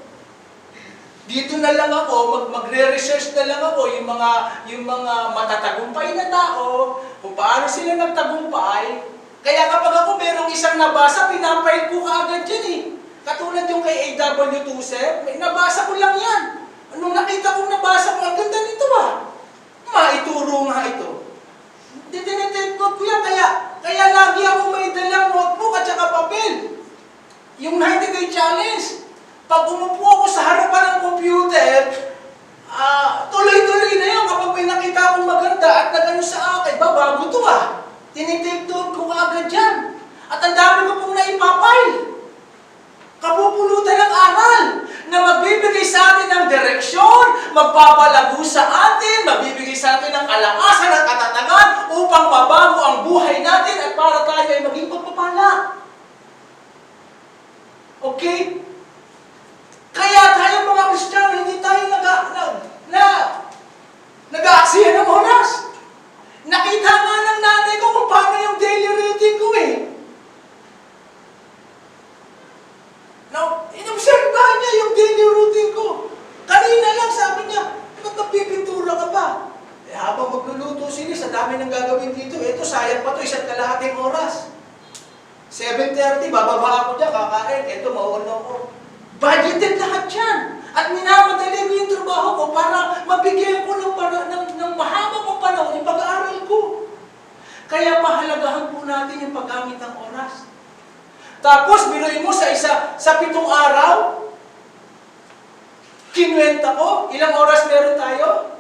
Dito na lang ako, magre-research na lang ako yung mga matatagumpay na tao, kung paano sila nagtagumpay. Kaya kapag ako merong isang nabasa, pinapile ko kaagad yan Katulad yung kay A.W. Tozer, nabasa ko lang yan. Nung nakita kong nabasa ko, ang ganda nito maituro nga ito. Tinitake note ko yan, kaya lagi ako may dalang notebook at saka papel. Yung 90-day challenge, pag umupo ako sa harapan ng computer, tuloy-tuloy na yan kapag may nakita akong maganda at nagano sa akin, bago ito Tinitake note ko kaagad yan. At ang dami ko pong naipapile. Kapupulutan ng aral na magbibigay sa atin ng direksyon, magpapalago sa atin, magbibigay sa atin ng kalakasan at katatagan upang mabago ang buhay natin at para tayo ay maging pagpapala. Okay? Kaya tayo mga Kristiyano, hindi tayo nag-aaksihan ng oras. Nakita nga ng nanay ko kung paano yung daily routine ko Now, inobserbahan niya yung daily routine ko. Kanina lang sabi niya, ba't nagpipintura ka ba? Habang magluluto sila, sa dami ng gagawin dito, ito, sayang pa ito, 1.5 oras. 7:30, bababa ako dyan, kakain, ito, mauuna ko. Budgeted lahat yan. At minamadali ko yung trabaho ko para mabigyan ko ng mahabang panahon yung pag-aaral ko. Kaya mahalagahan po natin yung paggamit ng oras. Tapos, biruin mo sa 7 araw, kinuwenta ko, ilang oras meron tayo?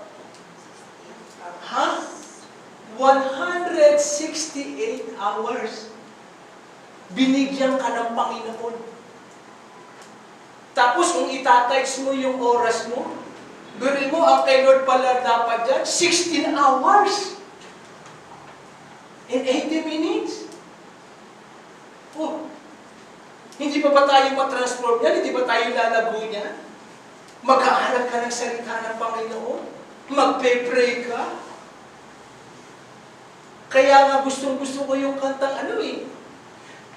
168 hours. Binigyan ka ng Panginoon. Tapos, kung itatimes mo yung oras mo, biruin mo, ang kay Lord pala dapat dyan, 16 hours. In 80 minutes. Oh, Hindi pa ba tayo matransform yan? Hindi ba tayo lalago niyan? Mag-aaral ka ng salita ng Panginoon? Magpe-pray ka? Kaya nga gustong-gusto ko yung kantang ano eh.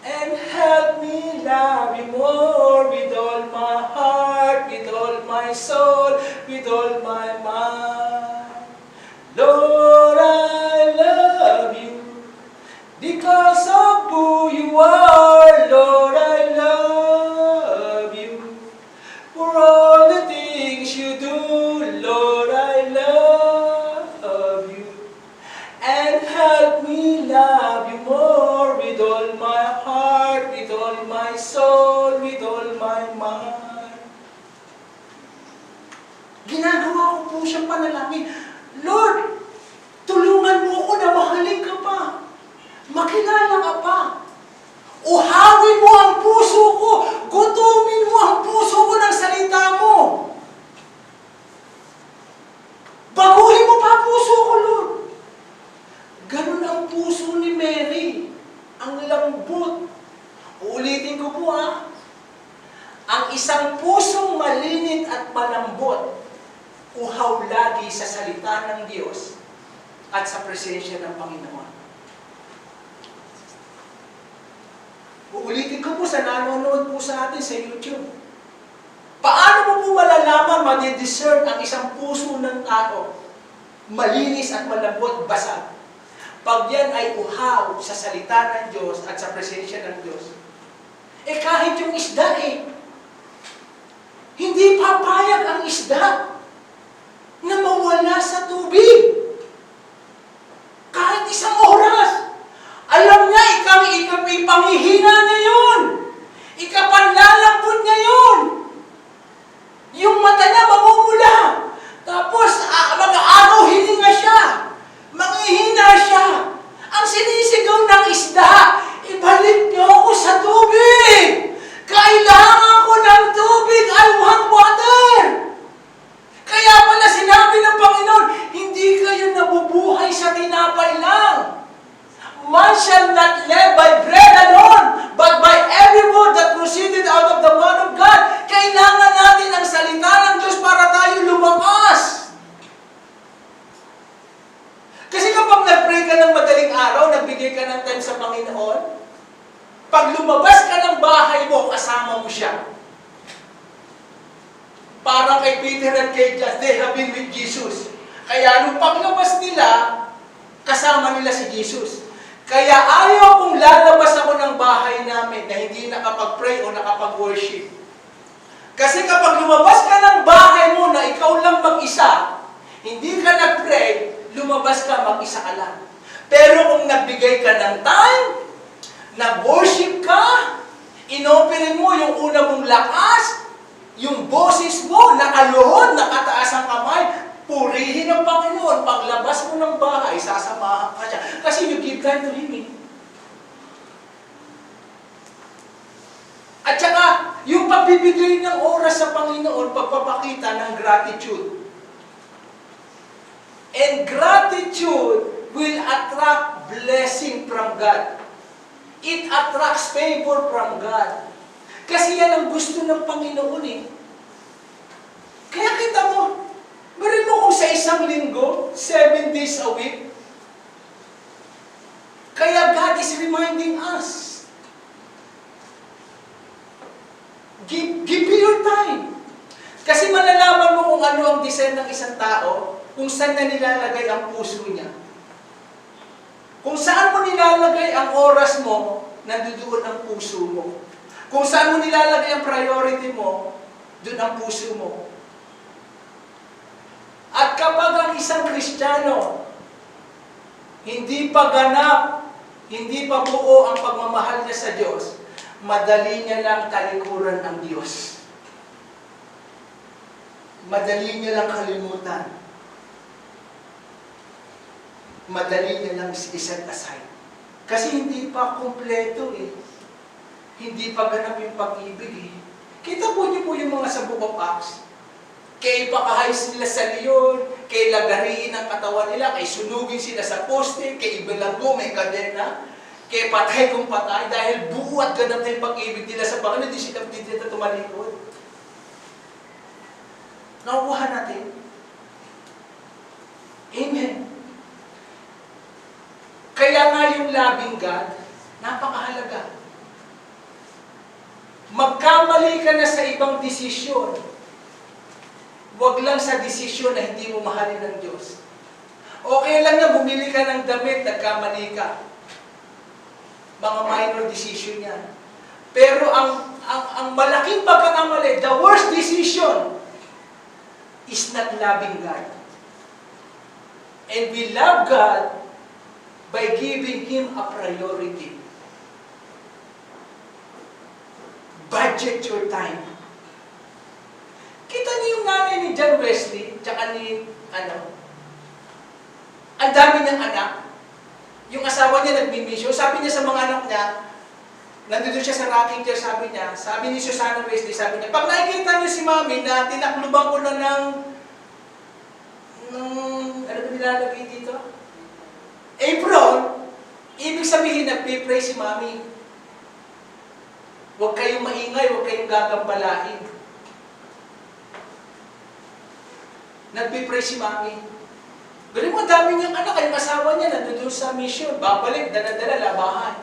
And help me love you more with all my heart, with all my soul, with all my mind. Lord, I love you because of who you are. Lord, I love you for all the things you do. Lord, I love you. And help me love you more with all my heart, with all my soul, with all my mind. Ginagawa ko po siyang panalangin. Lord, tulungan mo ako na mahalin ka pa. Makilala ka pa. Uhawin mo ang puso ko. Gutumin mo ang puso ko ng salita mo. Baguhin mo pa ang puso ko, Lord. Ganun ang puso ni Mary. Ang lambot. Uulitin ko po Ang isang pusong malinit at malambot, uhaw lagi sa salita ng Diyos at sa presensya ng Panginoon. Uulitin ko po sa nanonood po sa atin sa YouTube. Paano mo po malalaman, madidiscern ang isang puso ng tao? Malinis at malambot, basag. Pag yan ay uhaw sa salita ng Diyos at sa presensya ng Diyos. Kahit yung isda hindi papayag ang isda na mawala sa tubig. Kahit isang oras. Alam niya, ipangihina niya yun. Ikapanlalambot niya yun. Yung mata niya mamumula. Tapos, mag-aaraw hininga siya. Manghihina siya. Ang sinisigaw ng isda, ibalik niyo ako sa tubig. Kailangan ko ng tubig. I want water. Kaya pala sinabi ng Panginoon, hindi kayo nabubuhay sa tinapay lang. Man shall not live by bread alone, but by every word that proceeded out of the mouth of God. Kailangan natin ang salita ng Diyos para tayo lumakas. Kasi kapag nag-pray ka ng madaling araw, nagbigay ka ng time sa Panginoon, pag lumabas ka ng bahay mo, kasama mo siya. Parang kay Peter and kay John, they have been with Jesus. Kaya nung paglabas nila, kasama nila si Jesus. Kaya ayaw kong lalabas ako ng bahay namin na hindi nakapag-pray o nakapag-worship. Kasi kapag lumabas ka ng bahay mo na ikaw lang mag-isa, hindi ka nag-pray, lumabas ka, mag-isa ka lang. Pero kung nagbigay ka ng time, nag-worship ka, inoperin mo yung una mong lakas, yung boses mo, nakaluhod, nakataas ang kamay, purihin ang Panginoon. Paglabas mo ng bahay, sasamahan ka siya. Kasi you give time to Him. At saka, yung pagbibigay ng oras sa Panginoon, pagpapakita ng gratitude. And gratitude will attract blessing from God. It attracts favor from God. Kasi yan ang gusto ng Panginoon Kaya kita mo, meron mo kung sa isang linggo, 7 days a week, kaya God is reminding us, give me your time. Kasi malalaman mo kung ano ang design ng isang tao, kung saan na nilalagay ang puso niya. Kung saan mo nilalagay ang oras mo, nandoon ang puso mo. Kung saan mo nilalagay ang priority mo, doon ang puso mo. At kapag ang isang Kristiyano, hindi pa ganap, hindi pa buo ang pagmamahal niya sa Diyos, madali niya lang talikuran ang Diyos. Madali niya lang kalimutan. Madali niya lang iset aside. Kasi hindi pa kumpleto Hindi pa ganap yung pag-ibig Kita po niyo po yung mga sa Book of Acts. Kaya ipakahayos nila sa leon, kaya lagariin ang katawan nila, kaya sunugin sila sa poste, kaya ibalanggo, may kadena. Kaya patay kung patay dahil buo at ganap na yung pag-ibig nila sa Panginoon, hindi sila tumalikod. Nakukuha natin. Amen. Kaya nga yung loving God, napakahalaga. Magkamali ka na sa ibang desisyon. Huwag lang sa desisyon na hindi mo mahalin ng Diyos. Okay lang na bumili ka ng damit, nagkamali ka. Mga minor decision yan. Pero ang malaking pagkakamali, the worst decision, is not loving God. And we love God by giving Him a priority. Budget your time. Kita niyo yung nanay ni John Wesley, tsaka ni, ang dami niyang anak. Yung asawa niya nagmi-mission. Sabi niya sa mga anak niya, nandito siya sa rocking chair, sabi ni Susana Wesley, sabi niya, pag nakikita niyo si Mami na tinakluban ko na ng ano ba nilalagay dito? Apron, ibig sabihin nagpipray si Mami. Huwag kayong maingay, huwag kayong gagambalain. Nagpipray si Mami. Galing mo, dami niyang anak, yung asawa niya nandun sa mission, babalik, dala-dala, labahan.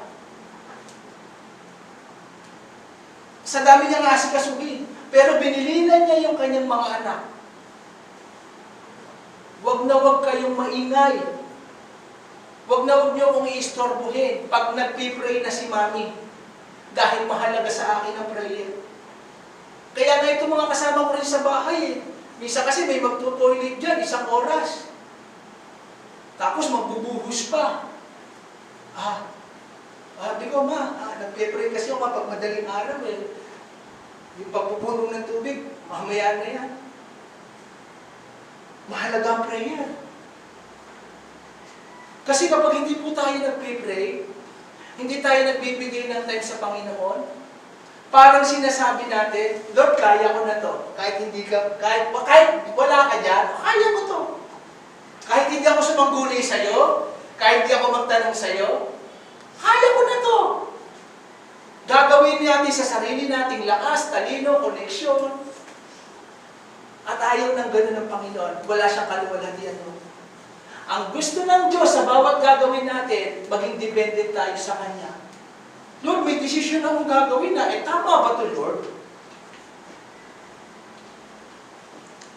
Sa dami niyang asikasuhin. Pero binilinan niya yung kanyang mga anak. Huwag na huwag kayong maingay. Huwag na huwag niyo akong iistorbohin pag nagpipray na si Mami. Dahil mahalaga sa akin ang prayer. Kaya nga ito mga kasama ko rin sa bahay eh. Minsan kasi may magtutoilet dyan, 1 oras. Tapos magbubuhos pa. Di ko nagpe-pray kasi ako kapag madaling araw eh. Yung pagpupuno ng tubig, mamaya na yan. Mahalaga ang prayer. Kasi kapag hindi po tayo nagpe-pray, hindi tayo nagbibigay ng time sa Panginoon, parang sinasabi natin, Lord, kaya ko na to. Kahit wala ka dyan, kaya ko to. Kahit hindi ako sumangguni sa'yo, kahit hindi ako magtanong sa'yo, kaya ko na to. Gagawin natin sa sarili nating lakas, talino, koneksyon. At ayaw ng ganun ng Panginoon. Wala siyang kaluwalhatian mo. Ang gusto ng Diyos sa bawat gagawin natin, maging dependent tayo sa Kanya. Lord, may desisyon akong gagawin na. Tama ba ito, Lord?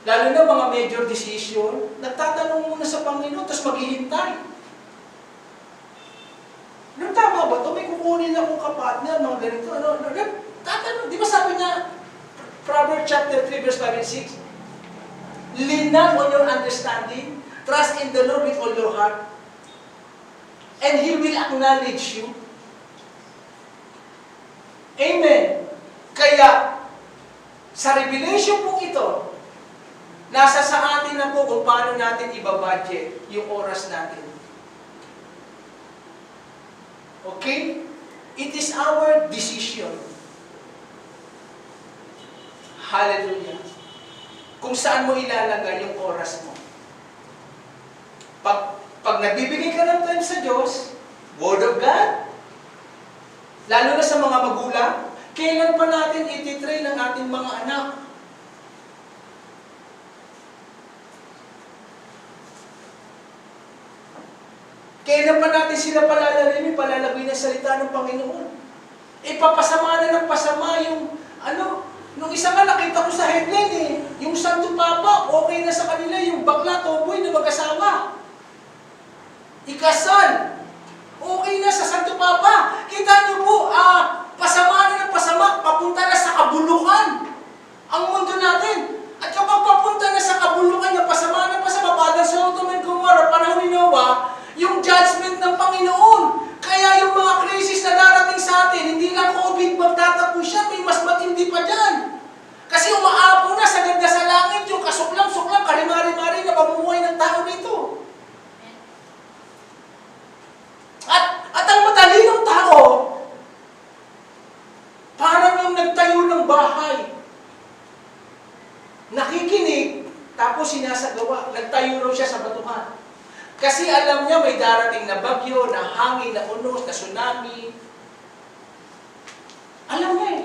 Lalo na mga major decision, nagtatanong muna sa Panginoon, tapos maghihintay. Lord, tama ba ito? May kukunin akong kapartner, mga ganito. Tatanong, di ba sabi niya, Proverbs chapter 3, verse 5 and 6, lean not on your understanding, trust in the Lord with all your heart, and He will acknowledge you. Amen. Kaya, sa revelation po ito, nasa sa atin na po kung paano natin ibabudget yung oras natin. Okay? It is our decision. Hallelujah. Kung saan mo ilalagay yung oras mo. Pag nagbibigay ka ng time sa Diyos, Word of God, lalo na sa mga magulang, kailan pa natin ititrain ang ating mga anak? Kailan pa natin sila palalagay ng salita ng Panginoon? Papasama na ng pasama yung, nung isa nga nakita ko sa headline yung Santo Papa, okay na sa kanila yung bakla, tomboy na mag-asawa. Ikasal. Okay na sa Santo Papa. Kita niyo po, pasama na ng pasama, papunta na sa kabulukan ang mundo natin. At kapag papunta na sa kabulukan na pasama, padang sa Sodom and Gomorrah, panahon ni Noah, yung judgment ng Panginoon. Kaya yung mga krisis na darating sa atin, hindi lang COVID magtatapos siya, may mas matindi pa dyan. Kasi umaapo na sa ganda sa langit, yung kasuklam-suklam, karimari-mari na pamumuhay ng tao rito. At ang matalinong tao, parang yung nagtayo ng bahay, nakikinig, tapos sinasagawa, nagtayo raw siya sa batuhan. Kasi alam niya may darating na bagyo, na hangin, na unos, na tsunami. Alam niya eh.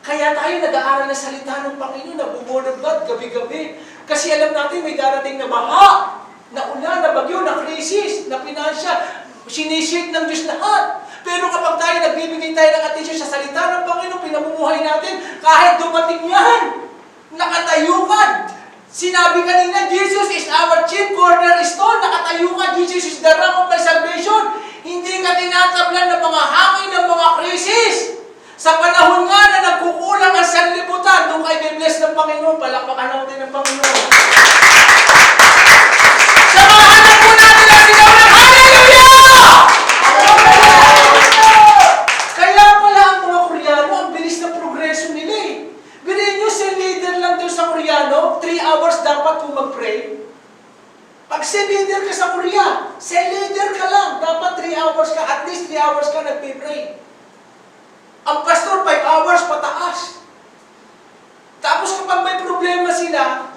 Kaya tayo nag-aaral ng salita ng Panginoon, nabubulod-bad gabi-gabi. Kasi alam natin may darating na baha, na ulan, na bagyo, na krisis, na pinansya. Sinisik ng Diyos lahat. Pero kapag tayo nagbibigay tayo ng atensyon sa salita ng Panginoon, pinamumuhay natin, kahit dumating yan, nakatayo ka. Sinabi kanina, Jesus is our chief cornerstone. Nakatayo ka, Jesus is the rock of my salvation. Hindi ka tinatablan ng mga hangin, ng mga krisis. Sa panahon nga na nagkukulang ang sanlibutan, doon kayo i-bless ng Panginoon, palakpakan natin ng Panginoon. Samahan po natin ang sigaw ng Hallelujah! Kaya pala ang mga Koreano, ang bilis ng progreso nila eh. Bilhin nyo, si leader lang doon sa Koreano, 3 hours dapat kung mag-pray. Pag si leader ka sa Korea, si leader ka lang, dapat 3 hours ka, at least 3 hours ka nagpipray. Ang pastor, 5 hours pataas. Tapos kapag may problema sila,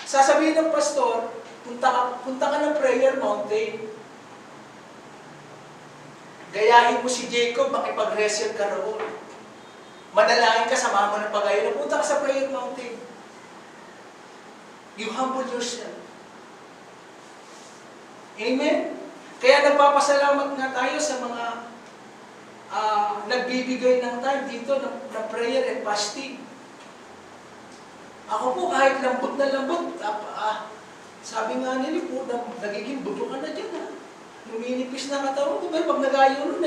sasabihin ng pastor, punta ka ng prayer mountain. Gayahin mo si Jacob, makipag-wrestle ka roon. Manalangin ka, samahan mo ng pag-ayon. Punta ka sa prayer mountain. You humble yourself. Amen? Kaya nagpapasalamat nga tayo sa mga nagbibigay ng time dito ng prayer and fasting. Ako po, kahit lambot na lambot, sabi nga nila po, nagiging buto ka na dyan. Luminipis na katawan ko, pero pag nagayo nun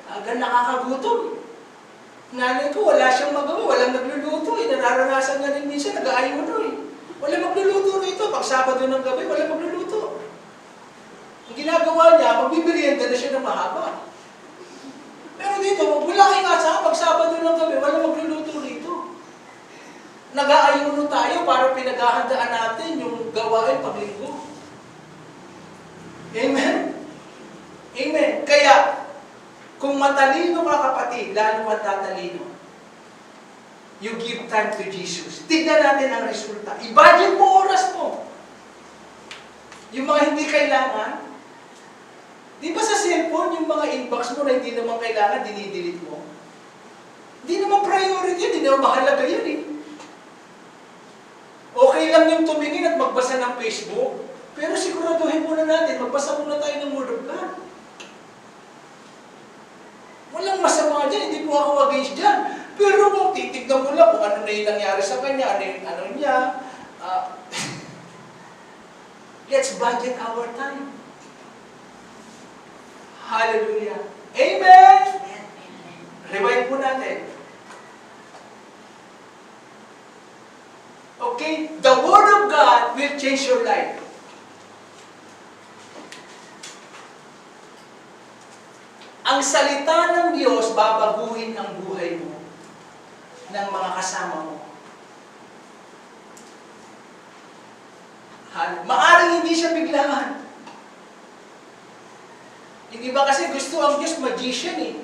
agad nakakagutom. Nanay ko, wala siyang magawa, walang nagluluto nararanasan nga rin minsan, nag-aayo nun Walang magluluto rito, pag Sabado ng gabi, walang magluluto. Ang ginagawa niya, magbibilienda na siya ng mahaba. Pero dito, wala kayong asahan, pag Sabado ng gabi, walang magluluto rito. Nag-aayuno tayo para pinaghahandaan natin yung gawain paglinggo. Amen? Amen. Kaya, kung matalino ka kapatid, lalo ka tatalino, you give time to Jesus. Tignan natin ang resulta. I-budget mo oras mo. Yung mga hindi kailangan, di ba sa cellphone, yung mga inbox mo na hindi naman kailangan, dinidelete mo? Hindi naman priority yun, hindi naman mahalaga yun eh. Okay lang yung tumingin at magbasa ng Facebook, pero siguraduhin muna natin, magbasa muna tayo ng Word of God. Walang masama dyan, hindi po ako against dyan. Pero kung titignan mo lang kung ano na yung nangyari sa kanya, ano niya, let's budget our time. Hallelujah. Amen! Rewind po natin. Okay? The Word of God will change your life. Ang salita ng Diyos, babaguhin ang buhay mo ng mga kasama mo. Maaring hindi siya biglaan. Hindi ba kasi gusto ang Diyos magician eh.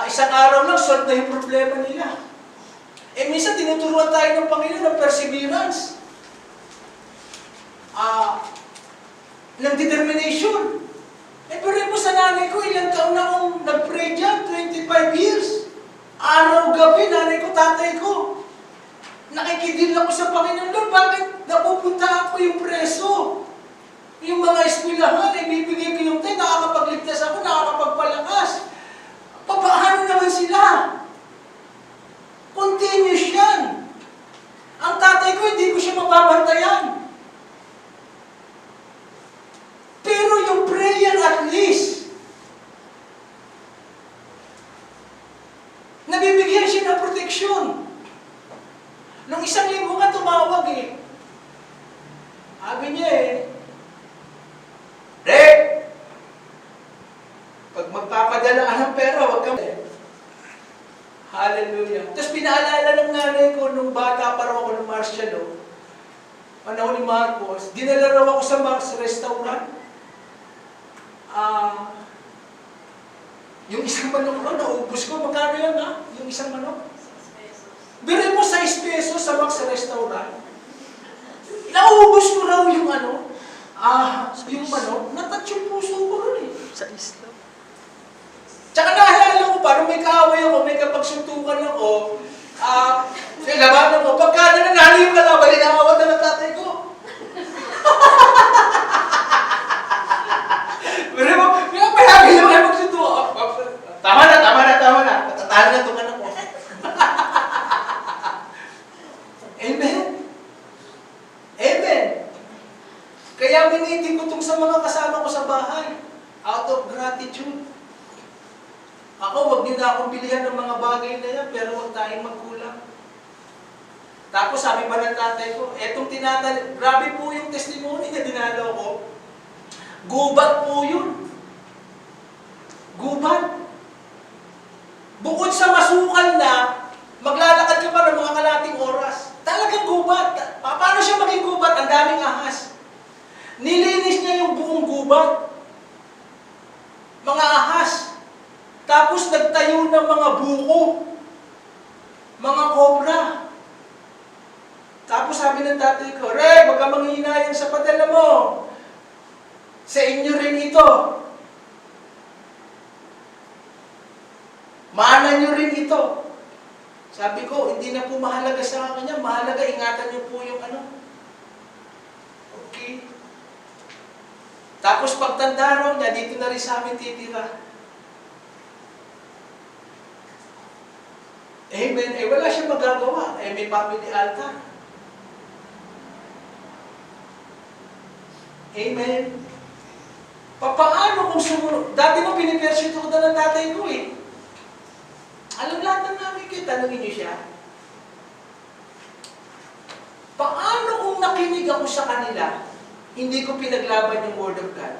Isang araw lang, solve na yung problema nila. Minsan tinuturuan tayo ng Panginoon ng perseverance. Ng determination. Pero po sa nanay ko, ilang taon na akong nag-pray dyan, 25 years. Araw-gabi, nanay ko, tatay ko. Nakikidil ako sa Panginoon, Lord, bakit napupunta ako yung preso? Yung mga eskwelahan, bibigay ko yung time, nakakapagligtas ako, nakakapagpalakas. Papaano naman sila? Continuous yan. Ang tatay ko, hindi ko siya mababantayan. Pero yung prayer at least, nabibigyan siya ng proteksyon. Nung isang linggo ka tumawag eh. Sabi niya Rick! Pag magpapadala ka ng pera, huwag ka Hallelujah. Tapos pinaalala ng nanay ko nung bata pa raw ako ng Marcialo, panahon ni Marcos, dinala raw ako sa Marc's restaurant. Yung isang manok ko, naubos ko. Magkano yan yung isang manok? 6 pesos. Birin mo 6 pesos sa Marc's restaurant. Naubos ko raw yung Yung manok, natouch yung puso ko rin eh. Sa isla. Tsaka naalala ko pa, nung may kaaway ako, may kapagsuntukan ako, labanan ko, pagka nananalo yung kalaban, inaawat na ng tatay ko. Pero mo, kaya palagi naman kayo magsuntukan. Tama na. Matatalo na itong anak ko. Amen. Amen. Kaya minitin ko itong sa mga kasama ko sa bahay. Out of gratitude. Ako, wag niyo na akong bilihan ng mga bagay na yan, pero wag tayong magkulang. Tapos sabi pa ng tatay ko, etong grabe po yung testimony na dinalo ko. Gubat po yun. Gubat. Bukod sa masukal na, maglalakad ka pa ng mga kalating oras. Talagang gubat. Paano siya maging gubat? Ang daming ahas. Nilinis niya yung buong gubat. Mga ahas. Tapos nagtayo ng mga buko. Mga kobra. Tapos sabi ng tatay ko, Reg, wag ka manghihinayang sa padala mo. Sa inyo rin ito. Mana nyo rin ito. Sabi ko, hindi na po mahalaga sa kanya. Mahalaga, ingatan nyo po yung ano. Okay. Tapos pagtanda raw niya, dito na rin sa amin titira. Amen. Wala siyang magagawa. May family altar. Amen. Paano kung sumunod? Dati mo pinipersito ko na ng tatay ko eh. Alam lahat ng namin kayo, tanongin niyo siya. Paano kung nakinig ako sa kanila, hindi ko pinaglaban yung Word of God?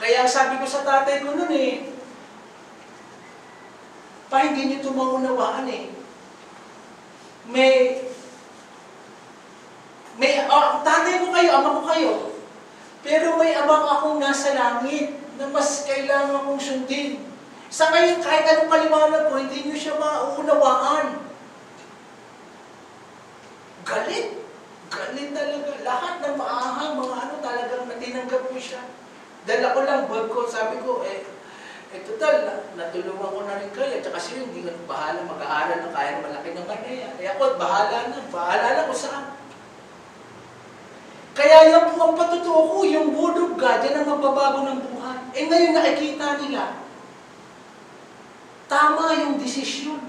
Kaya sabi ko sa tatay ko noon eh, hindi niyo ito maunawaan eh. Tatay ko kayo, ama ko kayo, pero may abang akong nasa langit na mas kailangan kong sundin. Sa ngayon, kahit anong kaliwanag ko, hindi niyo siya mauunawaan. Galit. Galit talaga. Lahat ng maahang, mga ano, talagang natinanggap ko siya. Dala ko lang, bag ko, sabi ko, total, natulungan ko na rin kayo. At kasi hindi nga bahala, mag-aaral na kaya malaki ng kanaya. Ako, bahala na kung saan. Kaya yan po ang patutuo ko, yung Word of God, yan ang magbabago ng buhay. Ngayon nakikita nila, tama yung desisyon.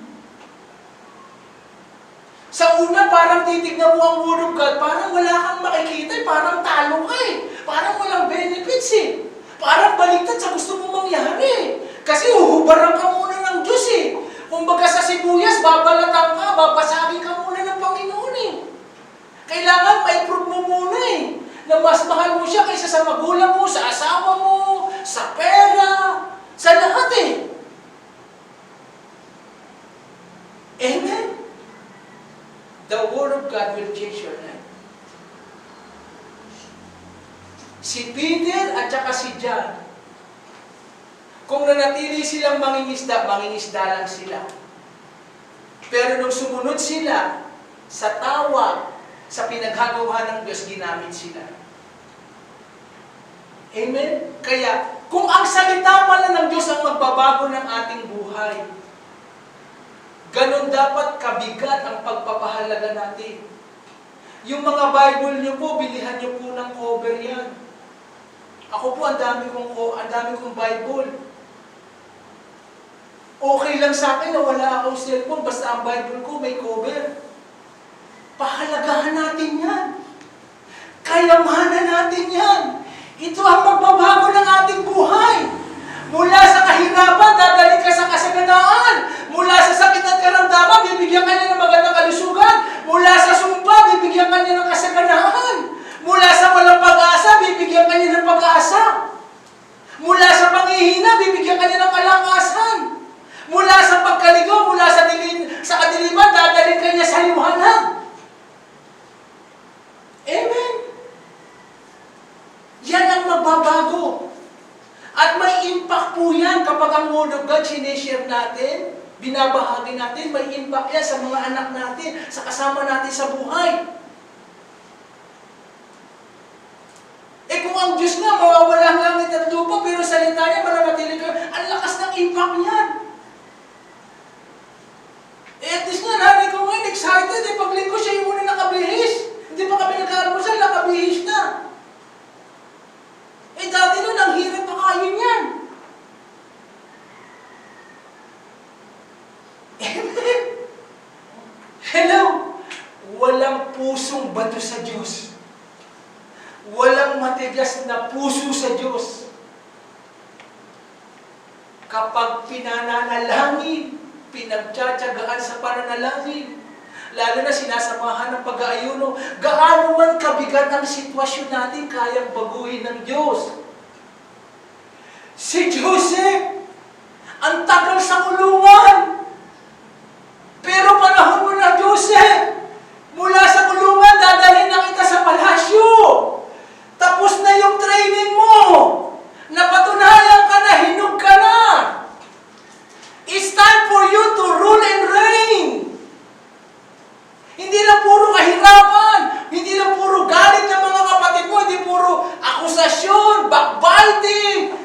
Sa una, parang titignan mo ang Word of God, parang wala kang makikita, parang talo ka eh. Parang walang benefits eh. Parang baliktad sa gusto mong mangyari. Kasi uhubaran ka muna ng Diyos eh. Kumbaga sa sibuyas, babalatan ka, babasagin ka muna ng Panginoon eh. Kailangan ma-prove mo muna eh, na mas mahal mo siya kaysa sa magulang mo, sa asawa mo, sa pera, sa lahat eh. Amen? The Word of God will change your life. Si Peter at saka si John, kung nanatili silang mangingisda lang sila. Pero nung sumunod sila sa tawag, sa pinaghagawa ng Diyos, ginamit sila. Amen? Kaya, kung ang salita pala ng Diyos ang magbabago ng ating buhay, ganun dapat kabigat ang pagpapahalaga natin. Yung mga Bible niyo po, bilihan niyo po ng cover yan. Ako po, ang dami kong Bible. Okay lang sa akin na wala akong cellphone, basta ang Bible ko may cover. Pahalagahan natin yan. Kayamanan natin yan. Ito ang magbabago ng ating buhay. Mula sa kahirapan, dadalik ka sa kasaganaan. Mula sa sakit at karamdaman, bibigyan ka niya ng magandang kalusugan. Mula sa sumpa, bibigyan ka niya ng kasaganaan. Mula sa walang pag-asa, bibigyan ka niya ng pag-asa. Mula sa panghihina, bibigyan ka niya ng kalakasan. Mula sa pagkaligaw, mula sa kadiliman, dadalik ka niya sa liwanag. Amen. Yan ang magbabago. At may impact po yan kapag ang Word of God sinishare natin binabahagi natin, may impact yan sa mga anak natin, sa kasama natin sa buhay. Eh kung ang Diyos nga, mawawala ang langit at lupa, pero salita niya, mananatili kayo, ang lakas ng impact niyan. Eh at least nga, nani ko ngayon, excited, eh paglingko siya yung una nakabihis. Hindi pa kami nag-aalmusal, nakabihis na. Eh dati nun, ang hirap pakain yan. Amen. Hello! Walang pusong bato sa Diyos. Walang matigas na puso sa Diyos. Kapag pinananalangin, pinagtsatsagaan sa pananalangin, lalo na sinasamahan ng pag-aayuno, gaano man kabigat ang sitwasyon natin, kayang baguhin ng Diyos. Si Joseph, ang tagal sa kulungan. Pero panahon mo na, Joseph, mula sa kulungan, dadalhin na kita sa palasyo. Tapos na yung training mo. Napatunayan ka na, hinog ka na. It's time for you to rule and reign. Hindi lang puro kahirapan, hindi lang puro galit ng mga kapatid mo, hindi puro akusasyon, backbiting,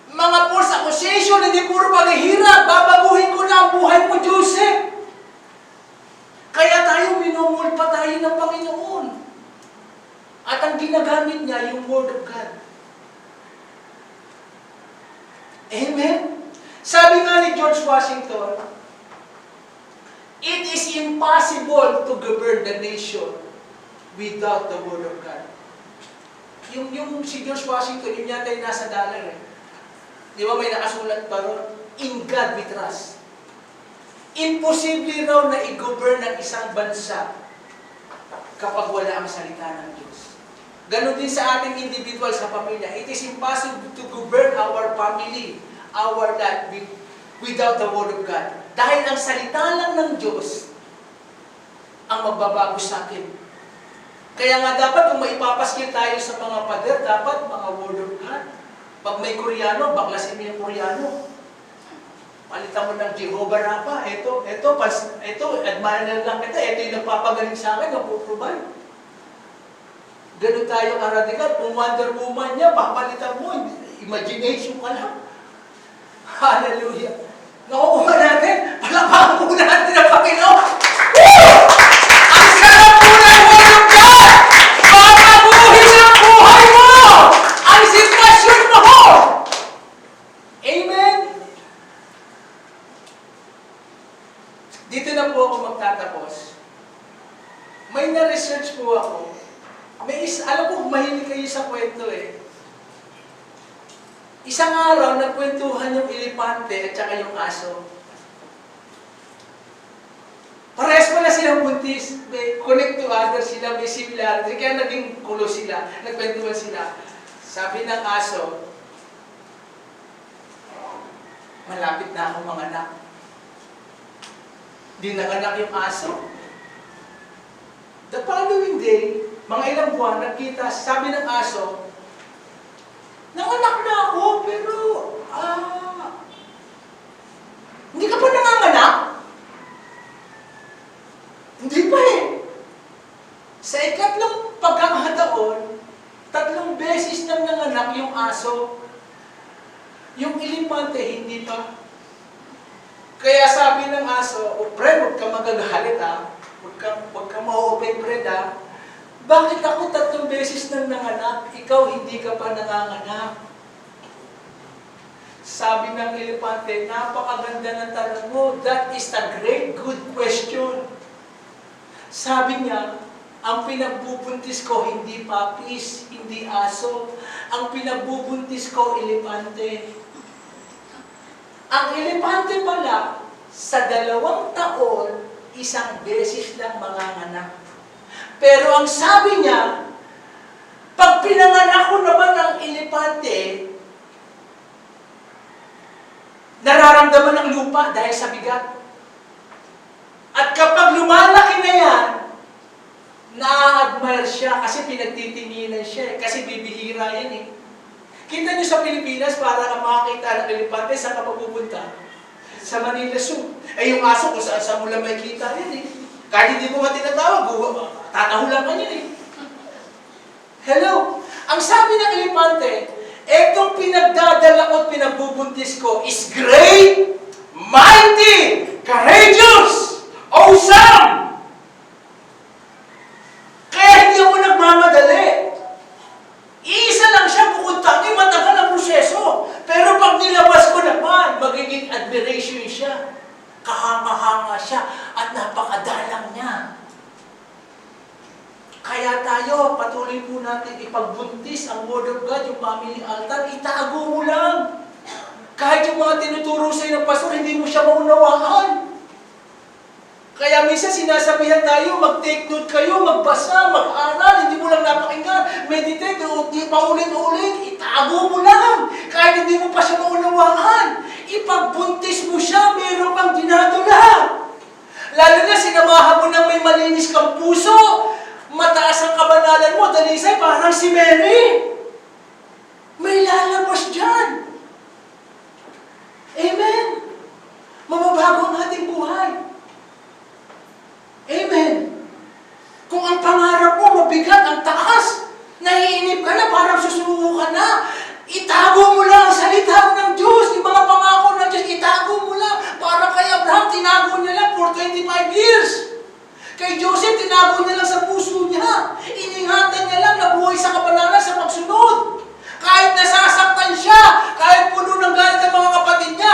mga false accusation, hindi puro paghihirap. Babaguhin ko na ang buhay mo, Joseph. Kaya tayo, minumulpa tayo ng Panginoon. At ang ginagamit niya, yung Word of God. Amen? Sabi nga ni George Washington, it is impossible to govern the nation without the Word of God. Yung si George Washington, yun yata yung nasa dollar eh. Di ba may nakasulat pa ron? In God we trust. Imposible raw na i-govern ng isang bansa kapag wala ang salita ng Diyos. Ganon din sa ating individual, sa pamilya. It is impossible to govern our family, our life without the Word of God. Dahil ang salita lang ng Diyos ang magbabago sa akin. Kaya nga dapat kung maipapaskil tayo sa mga pader, dapat mga Word of God. Pag may Koreano, baklasin mo yung Koreano. Palitan mo ng Jehovah Rapha. Ito, admire lang kita. Ito yung nagpapagaling sa akin, nagpo-provide. Ganun tayo karadikal. Kung Wonder Woman niya, papalitan mo. Imagination ka lang. Hallelujah. Nakukuha natin. Palapakan po natin ang Panginoon. Woo! Ang sarap po ng Word of God! Babaguhin ang buhay mo! Ang sitwasyon mo! Amen? Dito na po ako magtatapos. May na-research po ako. Alam ko, mahilig kayo sa kwento eh. Isang araw, nagkwentuhan yung elepante at saka yung aso. Parehas pala silang buntis. May connect to others sila, may similarity. Kaya naging kulo sila. Nagkwentuhan sila. Sabi ng aso, malapit na akong manganak. Di nanganak yung aso. The following day, mga ilang buwan, nagkita, sabi ng aso, nanganak na ako, pero, hindi ka pa nanganganak? Hindi pa eh. Sa ikatlong pagkakataon, 3 beses nang nanganak yung aso. Yung elepante, hindi pa. Kaya sabi ng aso, Fred, huwag ka magagalit ha. Huwag kang ma-open, Fred ha. Bakit ako 3 beses nang nanganak, ikaw hindi ka pa nanganganak? Sabi ng elepante, napakaganda ng tanong mo. That is a great good question. Sabi niya, ang pinagbubuntis ko hindi papis, hindi aso. Ang pinagbubuntis ko, elepante. Ang elepante pala, sa 2 taon, 1 beses lang manganganak. Pero ang sabi niya, pag pinanganak ko naman ang elepante, nararamdaman ng lupa dahil sa bigat. At kapag lumalaki na yan, na-admire siya kasi pinagtitinginan siya. Kasi bibihira yan eh. Kita niyo sa Pilipinas, para ka makakita ng elepante, saan ka mapupunta? Sa Manila Zoo. Eh yung aso kung saan mo lang makikita yan eh. Kahit hindi mo nga tinatawag, tatahulan ka niyan eh. Hello? Ang sabi ng elepante, etong pinagdadala ko at pinagbubuntis ko is great, mighty, courageous, awesome! Kaya hindi ako nagmamadali. Iisa lang siya, bukod tangi, matagal ang proseso. Pero pag nilabas ko naman, magiging admiration siya. Kahanga-hanga siya at napakadalang niya. Kaya tayo, patuloy po natin ipagbuntis ang Word of God, yung family altar, itago mo lang. Kahit yung mga tinuturo sa'yo ng pastor, hindi mo siya maunawaan. Kaya minsan sinasabihan tayo, mag-take note kayo, magbasa, mag-aral, hindi mo lang napakinggan, meditate, paulit-ulit, itago mo lang. Kahit hindi mo pa siya maunawaan, ipagbuntis mo siya, meron kang dinadala. Lalo na sinamahan mo ng may malinis kang puso, mataas ang kabanalan mo, dalisay, parang si Mary. May lalabas dyan. Amen. Mababago ang ating buhay. Amen. Kung ang pangarap mo mabigat, ang taas, naiinip ka na, parang susuko ka na, itago mo lang ang salita ng Diyos, yung mga pangako ng Diyos, itago mo lang. Para kay Abraham, tinago niya lang for 25 years. Kay Joseph, tinago niya lang sa puso niya. Iningatan niya lang, nabuhay sa kabanalan sa pagsunod. Kahit nasasaktan siya, kahit puno ng galit ang mga kapatid niya,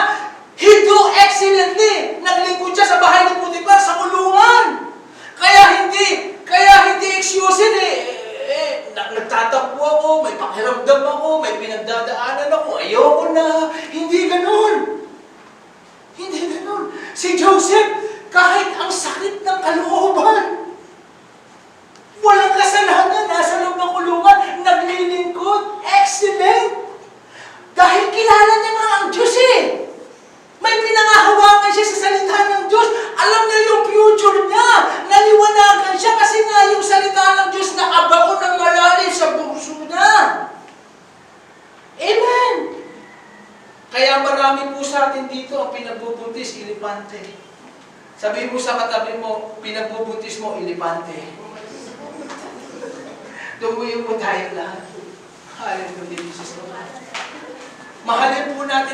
he do excellently. Naglingkod siya sa bahay ng Potiphar, sa kulungan. Kaya hindi excusin nagtatakbo ako, may pakiramdam ako, may pinagdadaanan ako, ayoko na. Hindi ganun. Hindi ganun. Si Joseph, kahit ang sakit ng kalooban, walang kasalanan, nasa loob ng kulungan, naglilingkod, excellent. Dahil kilala niya nga ang Diyos eh. May pinangahawakan siya sa salita ng Diyos. Alam niya yung future niya. Naliwanagan siya kasi nga yung salita ng Diyos nakabaon ng malalim sa puso niya. Amen. Kaya marami po sa atin dito ang pinagbubuntis, elepante. Sabihin mo sa katabi mo, pinagbubuntis mo, elepante. Tumuyo po tayo lahat. Hallelujah, Jesus. Mahalin po natin